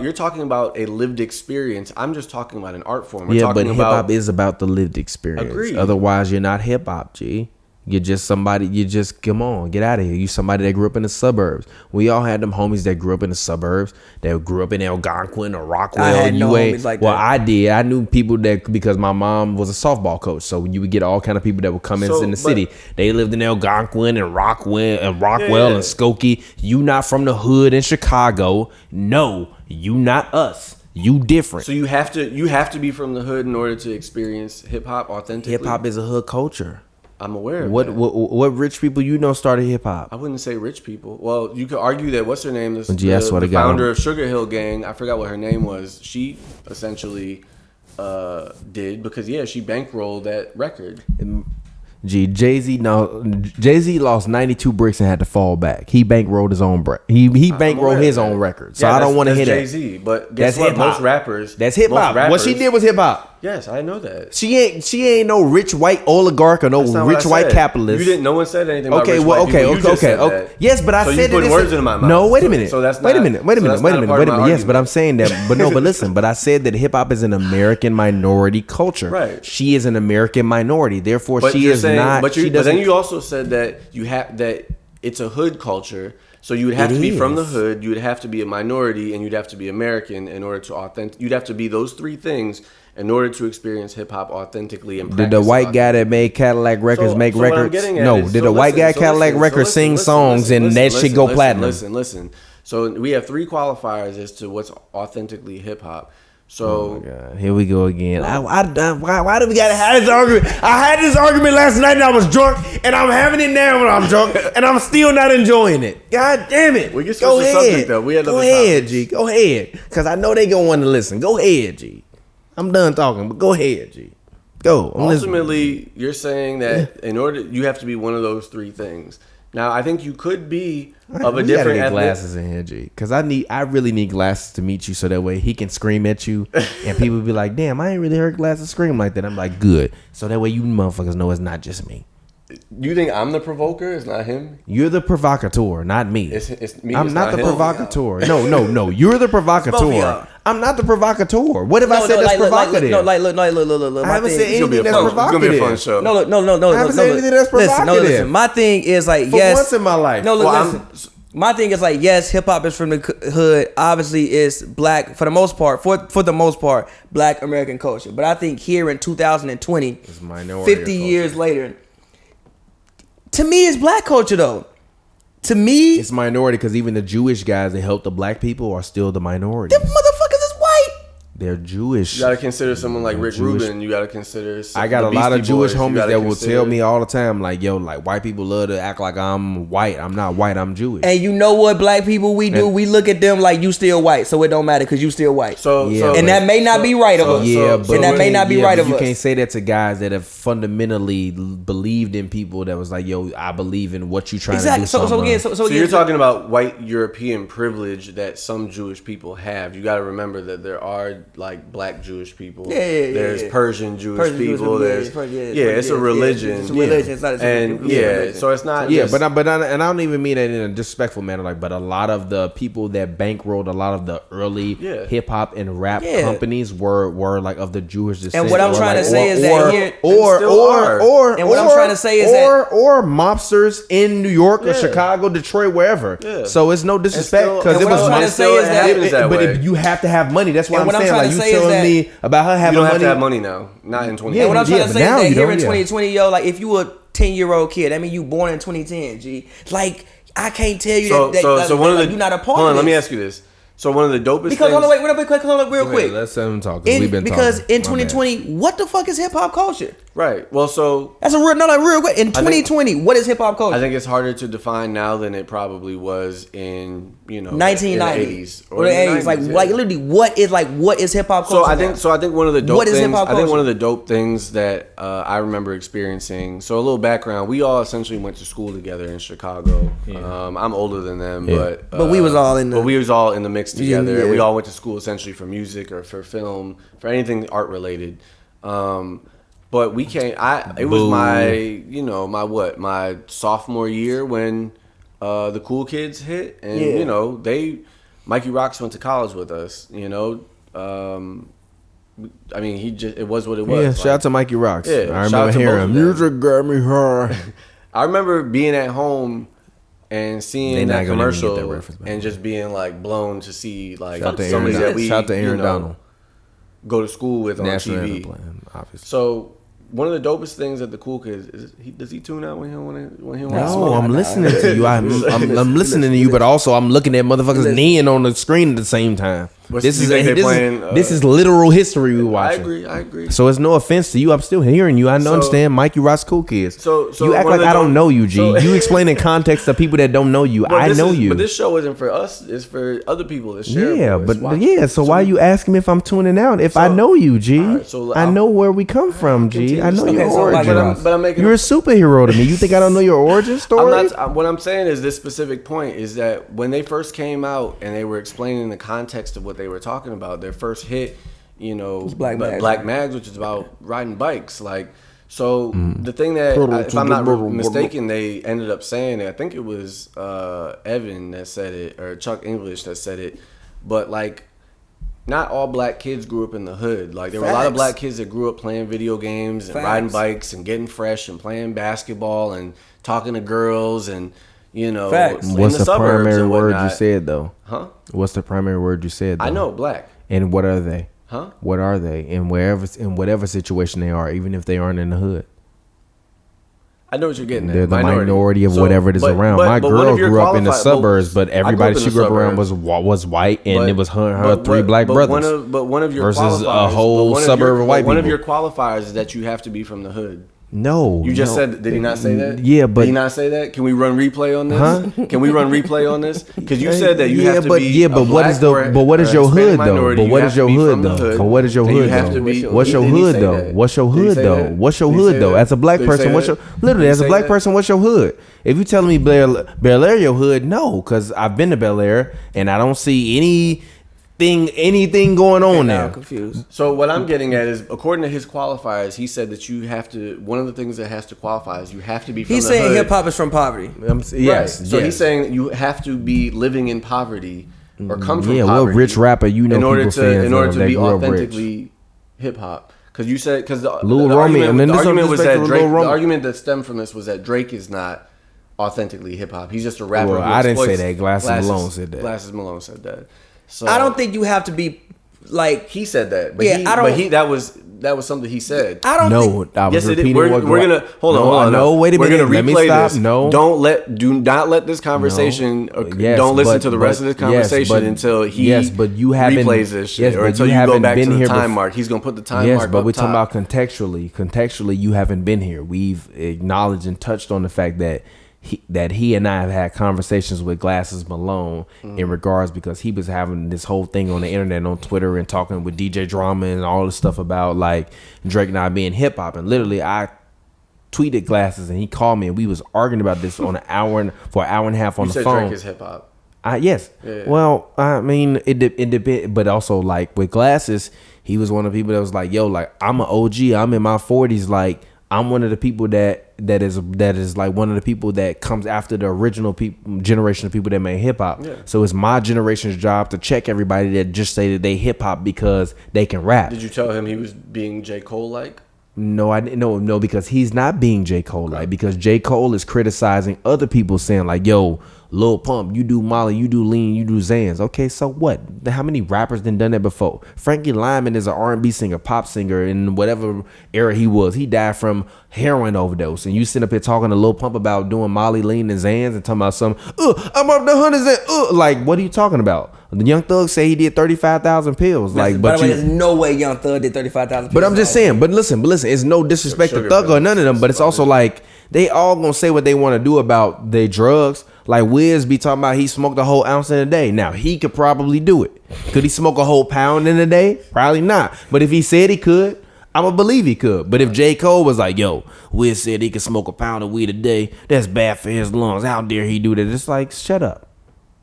You're talking about a lived experience. I'm just talking about an art form. But hip hop is about the lived experience. Agreed. Otherwise, you're not hip hop, G. You're just somebody. You just come on, get out of here. You somebody that grew up in the suburbs. We all had them homies that grew up in the suburbs. That grew up in Algonquin or Rockwell. I had no homies like that. I did. I knew people that because my mom was a softball coach. So you would get all kind of people that would come in the city. They lived in Algonquin and Rockwell and Skokie. You not from the hood in Chicago. No, you not us. You different. So you have to be from the hood in order to experience hip hop authentically. Hip hop is a hood culture. I'm aware of what rich people started hip hop? I wouldn't say rich people. Well, you could argue that what's her name? The founder of Sugar Hill Gang. I forgot what her name was. She essentially did because she bankrolled that record. Jay-Z lost 92 bricks and had to fall back. He bankrolled his own he bankrolled his own record. So I don't want to hit Jay-Z, but guess what? Most rappers. That's hip hop. What she did was hip hop. Yes, I know that. She ain't no rich white oligarch or no rich white capitalist. No one said anything about rich white people. Okay. Yes, but I said you put words in my mouth. No, wait a minute. So that's wait a minute. Yes, but I'm saying that. But but listen. But I said that hip hop is an American minority culture. Right. She is an American minority. Therefore, she is not. But then you also said that it's a hood culture. So you would have to be from the hood, you would have to be a minority, and you'd have to be American in order to you'd have to be those three things in order to experience hip hop authentically and practice. Did the white guy that made Cadillac Records make records? No. Did the white guy Cadillac Records sing songs and that shit go platinum? Listen. So we have three qualifiers as to what's authentically hip hop. So oh my God. Here we go again. Why do we gotta have this argument? I had this argument last night and I was drunk, and I'm having it now when I'm drunk, and I'm still not enjoying it. God damn it! We can switch the subject though. Go ahead, G. Go ahead, cause I know they gonna want to listen. Go ahead, G. I'm done talking, but go ahead, G. Go. Ultimately, you're saying that in order you have to be one of those three things. Now, I think you could be of a different. Get glasses in here, G, because I really need glasses to meet you, so that way he can scream at you, and people be like, "Damn, I ain't really heard glasses scream like that." I'm like, "Good," so that way you motherfuckers know it's not just me. You think I'm the provoker? It's not him. You're the provocateur, not me. It's me. I'm not the provocateur. No. You're the provocateur. I'm not the provocateur. What if I said that's provocative? Look. I haven't said anything that's provocative. It's gonna be a fun show. No. I haven't said anything that's provocative. Listen. My thing is like, yes. For once in my life. No, listen. My thing is like, yes, hip hop is from the hood. Obviously, it's black for the most part. For the most part, black American culture. But I think here in 2020, 50 years later, to me, it's black culture though. To me, it's minority because even the Jewish guys that help the black people are still the minority. Them motherfuckers is white. They're Jewish. You gotta consider someone like Rick Rubin. You gotta consider. I got a lot of Jewish homies that will tell me all the time, like, "Yo, like white people love to act like I'm white. I'm not white. I'm Jewish." And you know what, black people we do? We look at them like you still white, so it don't matter because you still white. And that may not be right of us. And that may not be right of us. You can't say that to guys that have fundamentally believed in people that was like, "Yo, I believe in what you trying to do." So you're talking about white European privilege that some Jewish people have. You got to remember that there are like black Jewish people. There's Persian Jewish people. It's a religion. It's a religion. It's not a so it's not. But I don't even mean that in a disrespectful manner. Like, but a lot of the people that bankrolled a lot of the early hip hop and rap companies were like of the Jewish descent. And what I'm trying to say is that here, or mobsters in New York or Chicago, Detroit, wherever. So it's no disrespect because it was. What I'm trying to say is that, but if you have to have money, that's what I'm saying. Like, you telling me about her having money. You don't have to have money now. Not in 2020. Yeah, what I'm trying to say is that here in 2020, yo, like if you a 10-year-old kid, I mean you born in 2010, G. Like I can't tell you so one of the you're not a part hold of on, this. let me ask you this. So one of the dopest because things. Hold on, real quick. Let's let him talk. We've been because talking. in 2020, what the fuck is hip hop culture? Right. Well, so that's a real quick. In 2020, what is hip hop culture? I think it's harder to define now than it probably was in 1990s or the 80s. Like literally, what is hip hop culture? So I think one of the dope things. I think one of the dope things that I remember experiencing. So a little background: we all essentially went to school together in Chicago. Yeah. I'm older than them, but we was all in the mix together. Yeah. We all went to school essentially for music or for film, for anything art related. But we came. It was my sophomore year when the Cool Kids hit, and Mikey Rocks went to college with us. I mean, it was what it was. Yeah, shout out to Mikey Rocks. Yeah, I remember hearing music got me high. I remember being at home and seeing that commercial and just being like blown to see like somebody that we shout out to Aaron Donald go to school with on National TV. Plan, obviously. So one of the dopest things that the Cool Kids does he tune out when he want to No, I'm listening to you. I'm listening to you, but also I'm looking at motherfuckers kneeing on the screen at the same time. This is literal history we watching. I agree. So it's no offense to you. I'm still hearing you. I understand Mikey Ross Cool Kids. So you act like I don't know you, G. You explain in context to people that don't know you. I know you. But this show isn't for us. It's for other people that share. Yeah, So why are you asking me if I'm tuning out? If I know you, G. I know where we come from, G. I know your origins. But I'm making you're a superhero to me. You think I don't know your origin story? What I'm saying is this specific point is that when they first came out and they were explaining the context of what they were talking about, their first hit, Black Mags, which is about riding bikes. Like, so the thing that, if I'm not mistaken, they ended up saying it. I think it was Evan that said it, or Chuck English that said it. But like, not all black kids grew up in the hood. Like, there were a lot of black kids that grew up playing video games and riding bikes and getting fresh and playing basketball and talking to girls and in What's the the primary word whatnot. You said though? Huh? What's the primary word you said though? I know, black. And what are they? Huh? What are they? In whatever situation they are, even if they aren't in the hood. I know what you're getting at. They're the minority of whatever it is around. My girl grew up in the suburbs, but everybody she grew up around was white, and it was her three black brothers. But one of your versus a whole suburb of white people. One of your qualifiers is that you have to be from the hood. No, you just said. Did he not say that? Yeah, but did he not say that? Can we run replay on this? Huh? Can we run replay on this? Because you said that you have to be. Yeah, but what is your hood though? But what is your hood though? But what is your hood though? What's your hood though? What's your hood though? What's your hood though? As a black person, what's your as a black person, what's your hood? If you telling me Bel Air your hood, no, because I've been to Bel Air and I don't see anything going on there. I'm confused. So what I'm getting at is, according to his qualifiers, he said that you have to. One of the things that has to qualify is you have to be from the hood. He's saying hip hop is from poverty. Yes. Right. So he's saying that you have to be living in poverty or come from poverty. What rich rapper in order to be authentically hip hop? Because you said the argument that stemmed from this was that Drake is not authentically hip hop. He's just a rapper. Well, I didn't say that. Glasses Malone said that. Glasses Malone said that. So I don't think you have to be like he said that. But that was something he said. I don't think. I was repeating we're gonna hold on. No, wait a minute. We're gonna replay this. No, do not let this conversation. Don't listen to the rest of this conversation until he replays this shit, or until you go back to the time mark. He's gonna put the time mark. Yes, but we're talking about contextually. Contextually, you haven't been here. We've acknowledged and touched on the fact that he and I have had conversations with Glasses Malone in regards, because he was having this whole thing on the internet, on Twitter, and talking with DJ Drama and all this stuff about like Drake not being hip hop. And literally, I tweeted Glasses and he called me and we was arguing about this for an hour and a half on the phone. Drake is hip hop. Yes. Yeah. Well, I mean, it depends, but also like with Glasses, he was one of the people that was like, "Yo, like I'm an OG. I'm in my 40s. Like I'm one of the people that is like one of the people that comes after the original generation of people that made hip hop. Yeah. So it's my generation's job to check everybody that just say that they hip hop because they can rap." Did you tell him he was being J. Cole like? No, I didn't. No, because he's not being J. Cole like, because J. Cole is criticizing other people, saying like, "Yo, Lil Pump, you do Molly, you do Lean, you do Zans." Okay, so what? How many rappers done that before? Frankie Lyman is an R&B singer, pop singer in whatever era he was. He died from heroin overdose, and you sit up here talking to Lil Pump about doing Molly, Lean, and Zans, and talking about some, I'm up the hundreds and like, what are you talking about? The Young Thug say he did 35,000 pills. Like, by the way, there's no way Young Thug did 35,000 pills. But I'm just saying. But listen. It's no disrespect to Thug or none of them. But it's also like they all gonna say what they want to do about their drugs. Like Wiz be talking about he smoked a whole ounce in a day. Now he could probably do it. Could he smoke a whole pound in a day? Probably not. But if he said he could, I'ma believe he could. But if J. Cole was like, yo, Wiz said he could smoke a pound of weed a day, that's bad for his lungs. How dare he do that? It's like, shut up.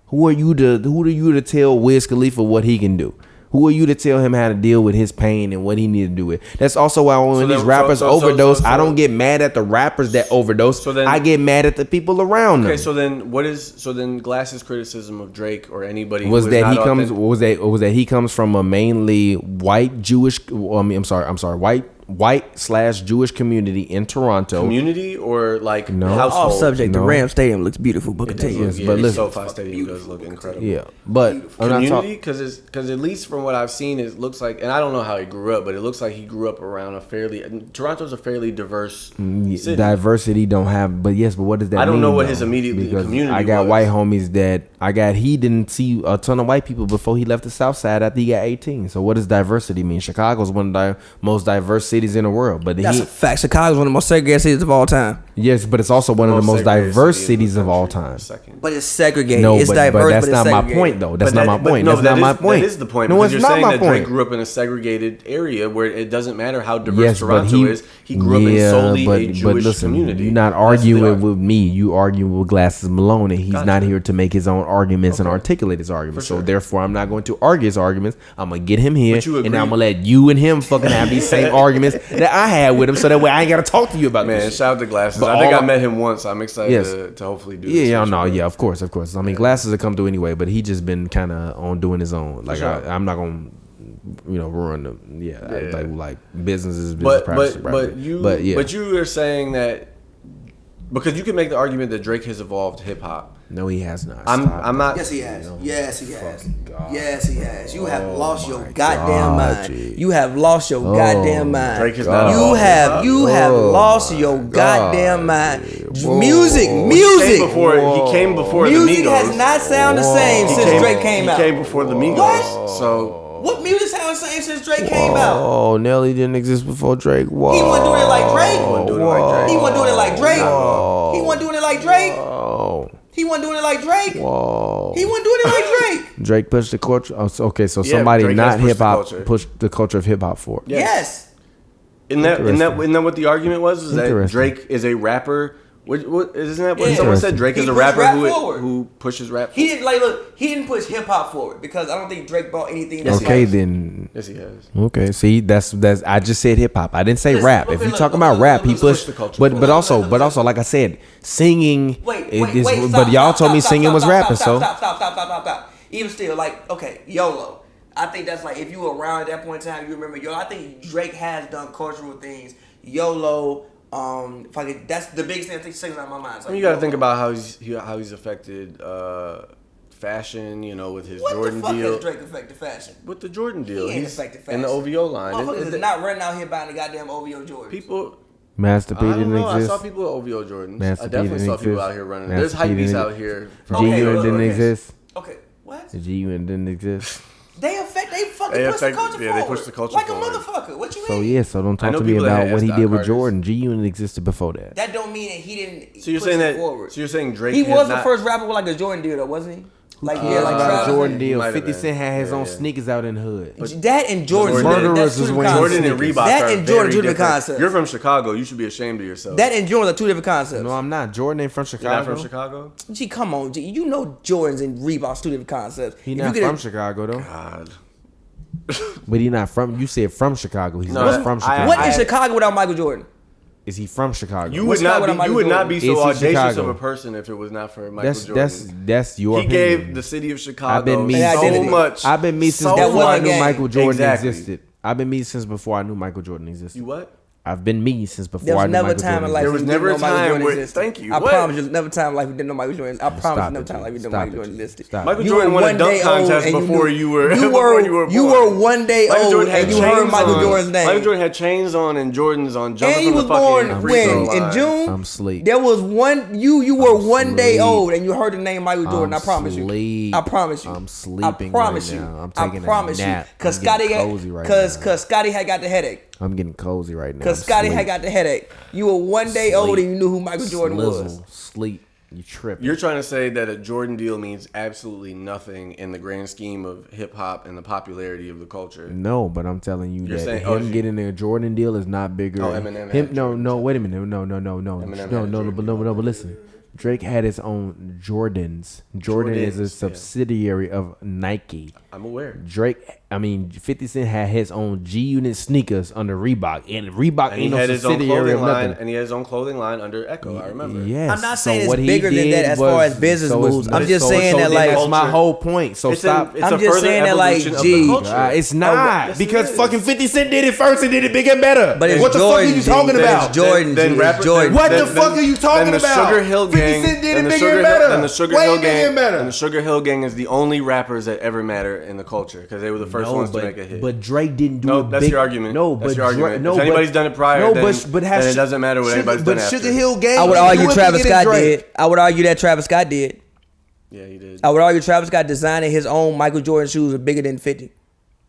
Who are you to tell Wiz Khalifa what he can do? Who are you to tell him how to deal with his pain and what he need to do with? That's also why when these rappers overdose, I don't get mad at the rappers that overdose. I get mad at the people around them. Okay, so then Glass's criticism of Drake or anybody was that he comes from a mainly white Jewish. White/Jewish community in Toronto. Community or like household? Off subject. The Ram Stadium looks beautiful. But continue. But listen, SoFi Stadium does look incredible. Yeah, but community because at least from what I've seen, it looks like, and I don't know how he grew up, but it looks like he grew up around Toronto's a fairly diverse city. Diversity don't have, but what does that mean? I don't know what his immediate community I got was. white homies he didn't see a ton of white people before he left the South Side after he got 18. So what does diversity mean? Chicago's one of the most diverse cities in the world. But that's a fact. Chicago's one of the most segregated cities of all time. Yes, but it's also one of the most diverse cities of all time. But it's segregated. No, it's diverse, but that's not my point, though. That's not my point. That's not my point. That is the point. No, because it's you're not saying my that point. Drake grew up in a segregated area where it doesn't matter how diverse Toronto is. He grew up in solely a Jewish community. You're not arguing with me. You arguing with Glasses Malone, and he's not here to make his own arguments and articulate his arguments. So therefore, I'm not going to argue his arguments. I'm gonna get him here, and I'm gonna let you and him fucking have these same arguments that I had with him, so that way I ain't gotta talk to you about this. Man, shout out to Glasses. I think I met him once. I'm excited to hopefully do this. Of course. I mean, Glasses will come through anyway, but he just been kind of on doing his own. Like I'm not gonna, ruin the like business practice. But you are saying that because you can make the argument that Drake has evolved hip hop. No, he has not. I'm not. Yes, he has. Yes, he has. Yes, he has. You have lost your goddamn mind. You have lost your goddamn mind. Drake is not. You have lost your goddamn mind. Music. He came before the Migos. Music has not sounded the same since Drake came out. He came before the Migos. What? So what music sounds the same since Drake came out? Oh, Nelly didn't exist before Drake. Whoa. He wasn't doing it like Drake. He wasn't doing it like Drake. He wasn't doing it like Drake. He wasn't doing it like Drake. Oh. He wasn't doing it like Drake. Whoa. He wasn't doing it like Drake. Drake pushed the culture. Oh, okay, so somebody Drake not hip hop pushed pushed the culture of hip hop forward. Yes. Isn't that what the argument was? Is that Drake is a rapper? Isn't that what someone said? Drake is a rapper who pushes rap. He didn't push hip hop forward because I don't think Drake bought anything. Yes, Yes, he has. Okay, see, that's. I just said hip hop. I didn't say rap. If you talking about rap, he pushed. But also, like I said, singing. Wait. But y'all told me singing was rapping. So stop. Even still, like, okay, YOLO. I think that's like if you were around at that point in time, you remember YOLO. I think Drake has done cultural things. YOLO. That's the biggest thing I think sticks out in my mind. You got to think about how he's affected fashion. With his Jordan deal. What the fuck has Drake affected fashion? With the Jordan deal, He ain't affected fashion. In the OVO line. Motherfuckers is not running out here buying the goddamn OVO Jordans. People. Master P didn't exist. I saw people with OVO Jordans. Master I definitely saw people out here running. There's hypebeasts out here. G-Unit didn't exist. Okay, what? The G-Unit didn't exist. They fucking push the culture forward. Yeah, they push the culture like forward. a motherfucker. What you mean? So don't talk to me about what he did with Jordan. G-Unit existed before that. That don't mean that he didn't. So you're saying that? Forward. So you're saying Drake? He was the first rapper with like a Jordan deal, though, wasn't he? Like a Jordan deal. 50 Cent had his own sneakers out in the hood. That and Jordan. Murderers was wearing Jordan and Reebok. That and Jordan, two different concepts. You're from Chicago. You should be ashamed of yourself. That and Jordan are two different concepts. No, I'm not. Jordan ain't from Chicago. You're not from Chicago? Gee, come on, G. You know Jordans and Reeboks two different concepts. He not from Chicago though. God. But he not from. You said from Chicago. He's not from Chicago. What is Chicago without Michael Jordan? Is he from Chicago? You would not be so audacious of a person if it was not for Michael Jordan. That's your opinion. He gave the city of Chicago so much. I've been me since before I knew Michael Jordan existed. I've been me since before I knew Michael Jordan existed. You what? I've been me since before There was I knew never a Michael time Jordan in life There was we never didn't a know Michael time Jordan where. existed. Thank you. I What? promise you, there's never a time in life we didn't know Michael Jordan. I promise you, Stop never it, time in life we didn't Stop know Michael it, Jordan G. existed. Stop it. Michael You Jordan were won a one dunk day contest old and you before knew- you were. You before you were were born. one day Michael old Jordan had and you heard chains Michael on. Jordan's name. Michael Jordan had chains on and Jordans on, jumping And you from was the fucking born free throw when in line. June. I'm asleep. There was one. You were I'm one day asleep. old and you heard the name Michael Jordan. I'm I promise you. asleep. I promise you. I'm sleeping I promise right you. now. I'm taking I promise a nap. you. Cause I'm getting Scotty, cozy right cause now. Scotty had got the headache. I'm getting cozy right now. Cause Scotty had got the headache. You were one day old and you knew who Michael Jordan was. Sleep. You tripping. You're trying to say that a Jordan deal means absolutely nothing in the grand scheme of hip hop and the popularity of the culture. No, but I'm telling you You're that saying- him getting a Jordan deal is not bigger. Oh, Eminem Him, had no, wait a minute. No. Eminem had But listen. Drake had his own Jordans. Jordan is a Jordans, subsidiary of Nike. I'm aware. Drake, 50 Cent had his own G Unit sneakers under Reebok, and Reebok And he ain't no had his own subsidiary clothing of line, nothing. and he had his own clothing line under Echo. I remember. Yes. I'm not So saying it's what he bigger than did that as far was- as business so it's- moves. I'm just so- saying so that then like that's my culture. whole point. So It's stop. It's I'm a just further saying that, like, evolution of G. the culture. It's not yes, because it is. fucking 50 Cent did it first and did it bigger and better. But it's what the fuck are Jordan, you G. talking Then about? it's Jordan, Then G. It's rapper- Jordan. What then- the fuck then- are you talking then the about? Sugar Hill 50 Gang, Cent did then it the bigger Sugar and Hill- better. then the Sugar Way Hill bigger Gang, and better. and the Sugar Hill Gang is the only rappers that ever matter in the culture because they were the first ones to make a hit. But Drake didn't do No, it that's big. your argument. No, That's but your argument. No, If anybody's done it prior, no, then- but then it doesn't matter what anybody's done after. Sugar Hill Gang. I would didn't argue do it Travis bigger than Scott Drake. did. I would argue that Travis Scott did. Yeah, he did. I would argue Travis Scott designing his own Michael Jordan shoes are bigger than 50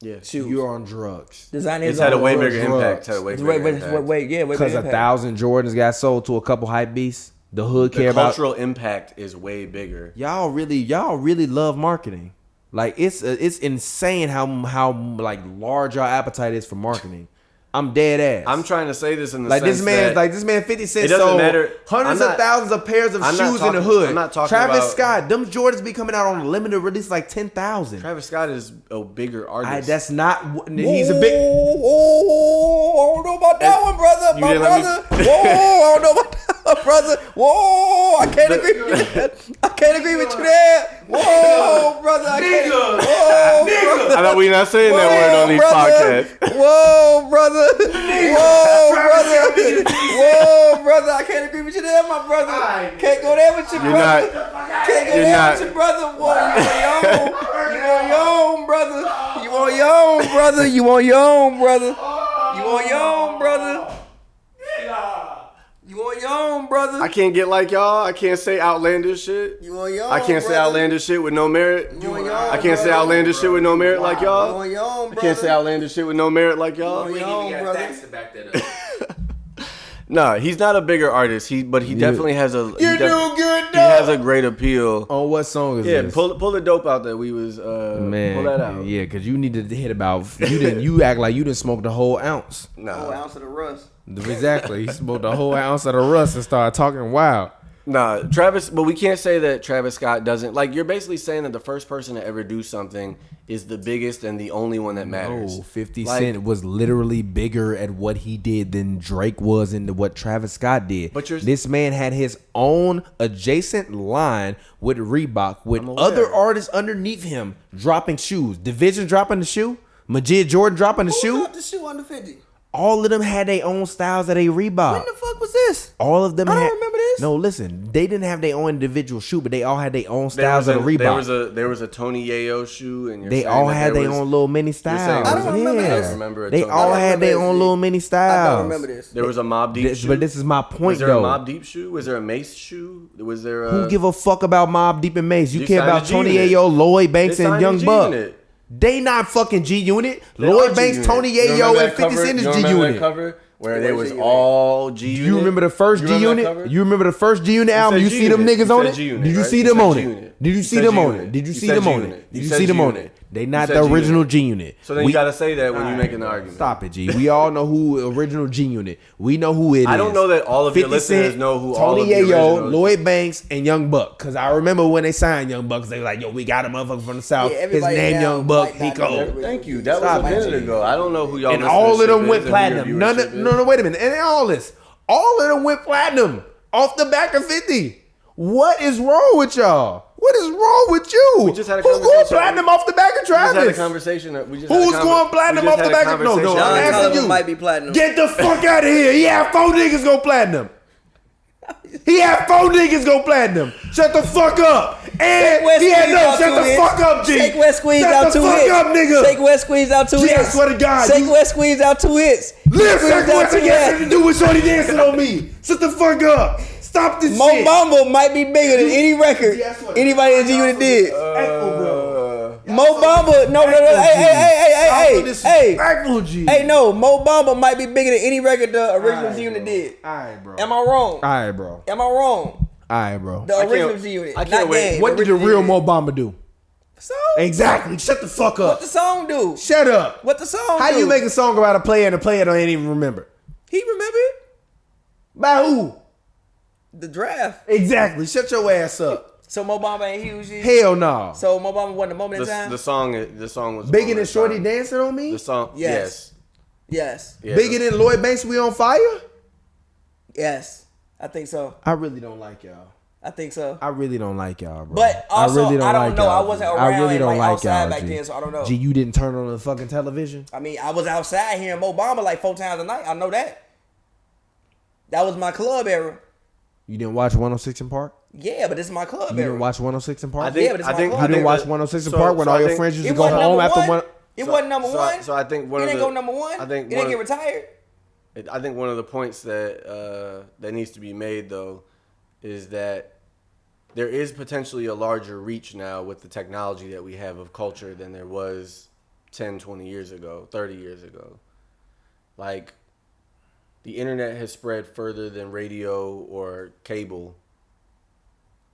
Yeah. shoes. You're on drugs. Designing It's his had a own way drugs. bigger impact. Had a way bigger impact. Way Because bigger impact. 1,000 Jordans got sold to a couple hype beasts. The hood The care about. cultural impact is way bigger. Y'all really love marketing. Like it's insane how like large our appetite is for marketing. I'm dead ass. I'm trying to say this in the Like sense this man, that 50 Cent it doesn't sold matter. hundreds I'm of not- thousands of pairs of I'm not shoes in the talking- hood. I'm not talking Travis about- Scott, them Jordans be coming out on a limited release like 10,000. Travis Scott is a bigger artist. That's not. He's a big. Whoa, I don't know about that one, brother. You My didn't let brother. me- Whoa, I don't know about that one, brother. Whoa, I can't agree with you. I can't agree with you there. Whoa, brother. I can't. Whoa, brother. I know we're not saying that word on these podcasts. Whoa, brother. Whoa, brother. Whoa, brother. I can't agree with you there, my brother. Can't go there with you, You're brother. not. Can't go You're there not. with your brother. Whoa, you on your own, brother. You on your own, brother. You on your own, brother. You on your own, brother. You on your own, brother. I can't get like y'all. I can't say outlandish shit. You on your own. I can't say brother. outlandish shit with no merit. You on your own, I can't say brother. outlandish shit with no merit like You y'all. on your own, I brother. can't say outlandish shit with no merit like y'all. You on your own, brother. to back that up. Nah, he's not a bigger artist. But he definitely has a. You do good, He has a great appeal. On what song is Yeah, this? pull the dope out that we was. Man, pull that out. yeah, because you needed to hit about. You act like you didn't smoke the whole ounce. Nah, Ounce of the rust. Exactly, you smoked the whole ounce of the rust and started talking wild. nah, Travis. But we can't say that Travis Scott doesn't. Like, you're basically saying that the first person to ever do something is the biggest and the only one that matters. No, 50 Like- Cent was literally bigger at what he did than Drake was into what Travis Scott did. But this man had his own adjacent line with Reebok, with I'm aware. other artists underneath him dropping shoes. Division dropping the shoe, Majid Jordan dropping the shoe. The shoe under 50. All of them had their own styles that they Reebok. When the fuck was this? All of them. I don't had, remember this. No, listen, they didn't have their own individual shoe, but they all had their own There styles was, of the Reebok. there was a Tony Yayo shoe, and you're They saying all that had there their was- own little mini you're saying styles. I don't remember Yeah. this. Remember a They Tony- all I had remember their this. own little mini styles. I don't remember this. There was a Mobb Deep shoe. But this is my point, was there though. a Mobb Deep shoe? Was there a Mace shoe? Was there a... Who give a fuck about Mobb Deep and Mace? You They care signed about a G Tony Unit. Yayo, Lloyd Banks, They and signed Young a G Buck. Unit. They not fucking G Unit. They are Lloyd G Banks, Unit. Tony You remember Yayo, that and 50 cover? Cent is You G remember that Unit. cover where they was G Unit? all G Unit? You remember the first You G remember that Unit? cover? You remember the first G Unit album? said You G see them Unit. niggas You on said it? G Unit, Did you right? see You them said on G it? Unit. Did you You see said them G on Unit. it? Did you You see said them G on Unit. it? Did You you said see them G on it? Unit. They You not said the G original Unit. G Unit. So then you gotta say that when you make an argument. Stop it, G. We all know who original G Unit. We know who it is. I don't know that all of your 50 listeners Cent, know who Tony all of the Yayo, originals. Lloyd Banks, and Young Buck. Because I remember when they signed Young Buck, they were like, yo, we got a motherfucker from the South. Yeah, His everybody name now Young Buck. might He not cold. know. Thank you. That Stop was a it, minute G. ago. I don't know who y'all And all of them listenership went is and platinum. who your None viewership of, is. no, wait a minute. And all this. All of them went platinum off the back of 50. What is wrong with y'all? What What is wrong with you? We just had a Who's going conversation. platinum off the back of We just had a Travis? conversation. Who's going platinum off the back of? No, John I'm asking Sullivan you. might be platinum. Get the fuck out of here. He had 4 niggas go platinum. He had 4 niggas go platinum. Shut the fuck up. And he had shut the fuck up, G. Shake West squeezed out 2 hits. Shut the fuck up, nigga. Shake West squeezed out 2 G, hits. I swear to God. Shake West squeezed out 2 hits. Listen, Shake West ain't got nothing to do with Shorty dancing on me. Shut the fuck up. Stop this Mo shit. Bamba might be bigger than any record anybody in the G Unit did. Mo Bamba, no, hey, no, Mo Bamba might be bigger than any record the original G Unit did. Alright, bro. Am I wrong? Alright, bro. Am I wrong? Alright, bro. The original G Unit. I can't wait. Game, What did the real Mo Bamba do? So Exactly. Shut the fuck what up. the song do? Shut up. What the song How do? you make a song about a player and the player don't even remember? He remembered By who? the draft. Exactly. Shut your ass up. So Mo Bamba ain't huge. Hell no. So Mo Bamba wasn't a moment in time. The song was Bigger than Shorty dancing on me? The song, Yes. Yes. yes. Bigger than Lloyd Banks, we on fire? Yes. I think so. I really don't like y'all. I think so. I really don't like y'all, bro. But also, I don't know. y'all, I wasn't G. around I really and, don't like, like outside y'all, back G. then, so I don't know. G, you didn't turn on the fucking television? I mean, I was outside hearing Mo Bamba like 4 times a night. I know that. That was my club era. You didn't watch 106 in Park? Yeah, but this is my club You era. didn't watch 106 in Park? I think, Yeah, but it's I my think, club. I You didn't think watch that- 106 in so- Park when so all I your think- friends used to It go wasn't home number after one. one? It wasn't number one. So I think one It of didn't the go number one. I think it didn't get retired. I think one of the points that that needs to be made though is that there is potentially a larger reach now with the technology that we have of culture than there was 10, 20 years ago, 30 years ago. Like, the internet has spread further than radio or cable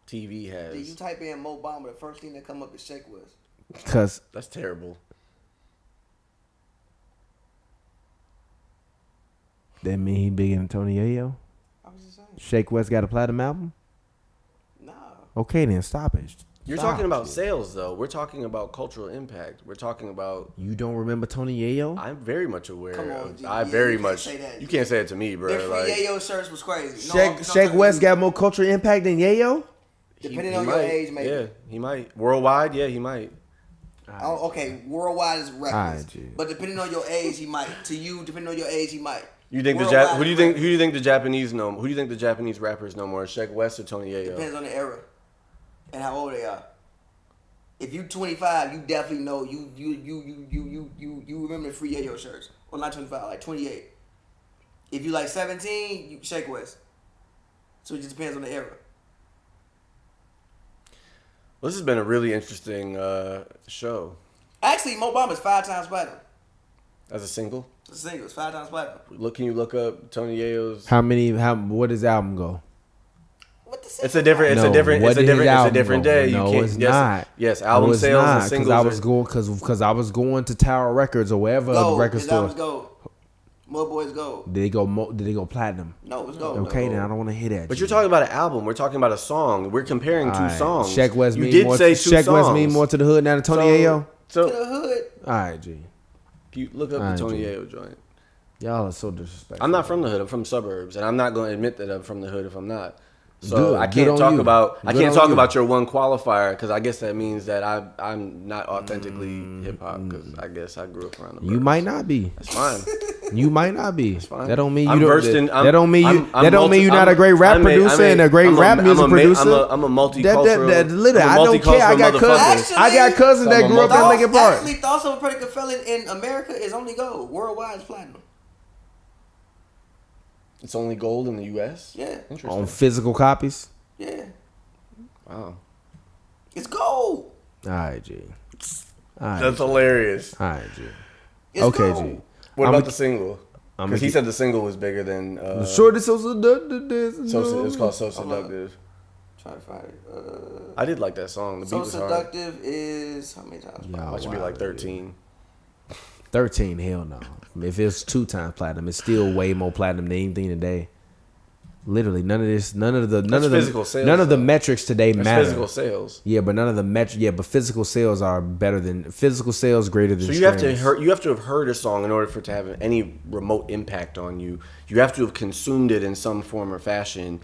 TV has. You type in Mo Bamba, the first thing that come up is Shake West. Because That's terrible. that mean he bigger than Tony Yayo? I was just saying. Shake West got a platinum album? Nah. Okay, then stop it. You're Stop. talking about sales, though. We're talking about cultural impact. We're talking about. You don't remember Tony Yayo? I'm very much aware. Come on, of, G. I Yeah, very you can't much. say that, You G. can't say it to me, bro. Their free Like, Yayo shirts was crazy. No, Shake West got more cultural impact than Yayo? Depending on your age, maybe. Yeah, he might. Worldwide, yeah, he might. Oh, okay, worldwide is reckless. Alright, G. But depending on your age, he might. To you, depending on your age, he might. You think Worldwide who do you is think? reckless. Who do you think the Japanese know? Who do you think the Japanese rappers know more? Shake West or Tony Yayo? Depends on the era and how old they are. If you 25, you definitely know you remember the free Yayo shirts. Well, not 25, like 28. If you like 17, you Shake West. So it just depends on the era. Well, this has been a really interesting show. Actually, Mo Bamba's 5 times platinum. As a single, It's a single. It's 5 times platinum. can you look up Tony Yayo's? What does the album go? What the single? It's a different. No, what It's a did his different. It's a album different go? day. No, you can't. it's yes, not. Yes, album No, it's sales not, and singles. I was are- going because I was going to Tower Records or wherever Gold. the record His store. album's gold. Mo Boy's gold. Did they go platinum? No, it's gold. Okay, No. then I don't want to hear that. But G. you're talking about an album. We're talking about a song. We're comparing two Alright, songs. Shake West you mean did more. say two Shake songs. West mean more to the hood now than Tony Yayo. So, To the hood. All right, G. you look up Alright, the Tony G. Yayo joint. Y'all are so disrespectful. I'm not from the hood. I'm from suburbs, and I'm not going to admit that I'm from the hood if I'm not. So Good. I Good can't on talk you. about Good on you. about your one qualifier because I guess that means that I'm not authentically hip hop because I guess I grew up around the. You burbs. might not be. That's fine. You might not be. fine. That don't mean you I'm don't. versed in- that don't mean you. I'm that don't mean you're not a great rap producer and a great rap music producer. I'm a multicultural. Literally, I don't care. I got cousins. I got cousins that grew up in Lincoln Park. Actually, thoughts of a predicate felon in America is only gold. Worldwide is platinum. It's only gold in the U.S. Yeah. Interesting. On physical copies. Yeah. Wow. It's gold. All right, G. All right, That's hilarious. all right, G. It's Okay, gold. G. What I'm about a- the single? I'm Because a- he said the single was bigger than. Shorty so seductive. So it's called So Hold up. Seductive. Trying to find it. I did like that song. The beat So was hard. seductive is how many times? Yeah. That should be Wow, like 13. 13, hell no. If it's 2 times platinum, it's still way more platinum than anything today. Literally, none of physical sales, none of the though. metrics today That's matter. physical sales. Yeah, but none of the metrics. Yeah, but physical sales are better than physical sales greater than. So you have to streams. you have to have heard a song in order for it to have any remote impact on you. You have to have consumed it in some form or fashion,